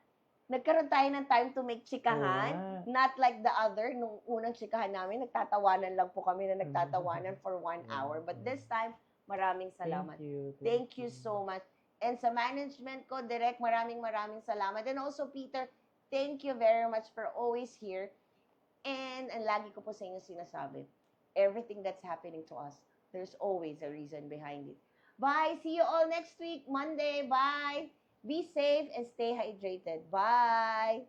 nagkaroon tayo ng time to make chikahan. Oo. Not like the other, nung unang chikahan namin, nagtatawanan lang po kami na nagtatawanan for 1 hour. But this time, maraming salamat. Thank you so much. And sa management ko, Direk, maraming salamat. And also, Peter, thank you very much for always here. And lagi ko po sa inyo sinasabi, everything that's happening to us, there's always a reason behind it. Bye! See you all next week, Monday. Bye! Be safe and stay hydrated. Bye!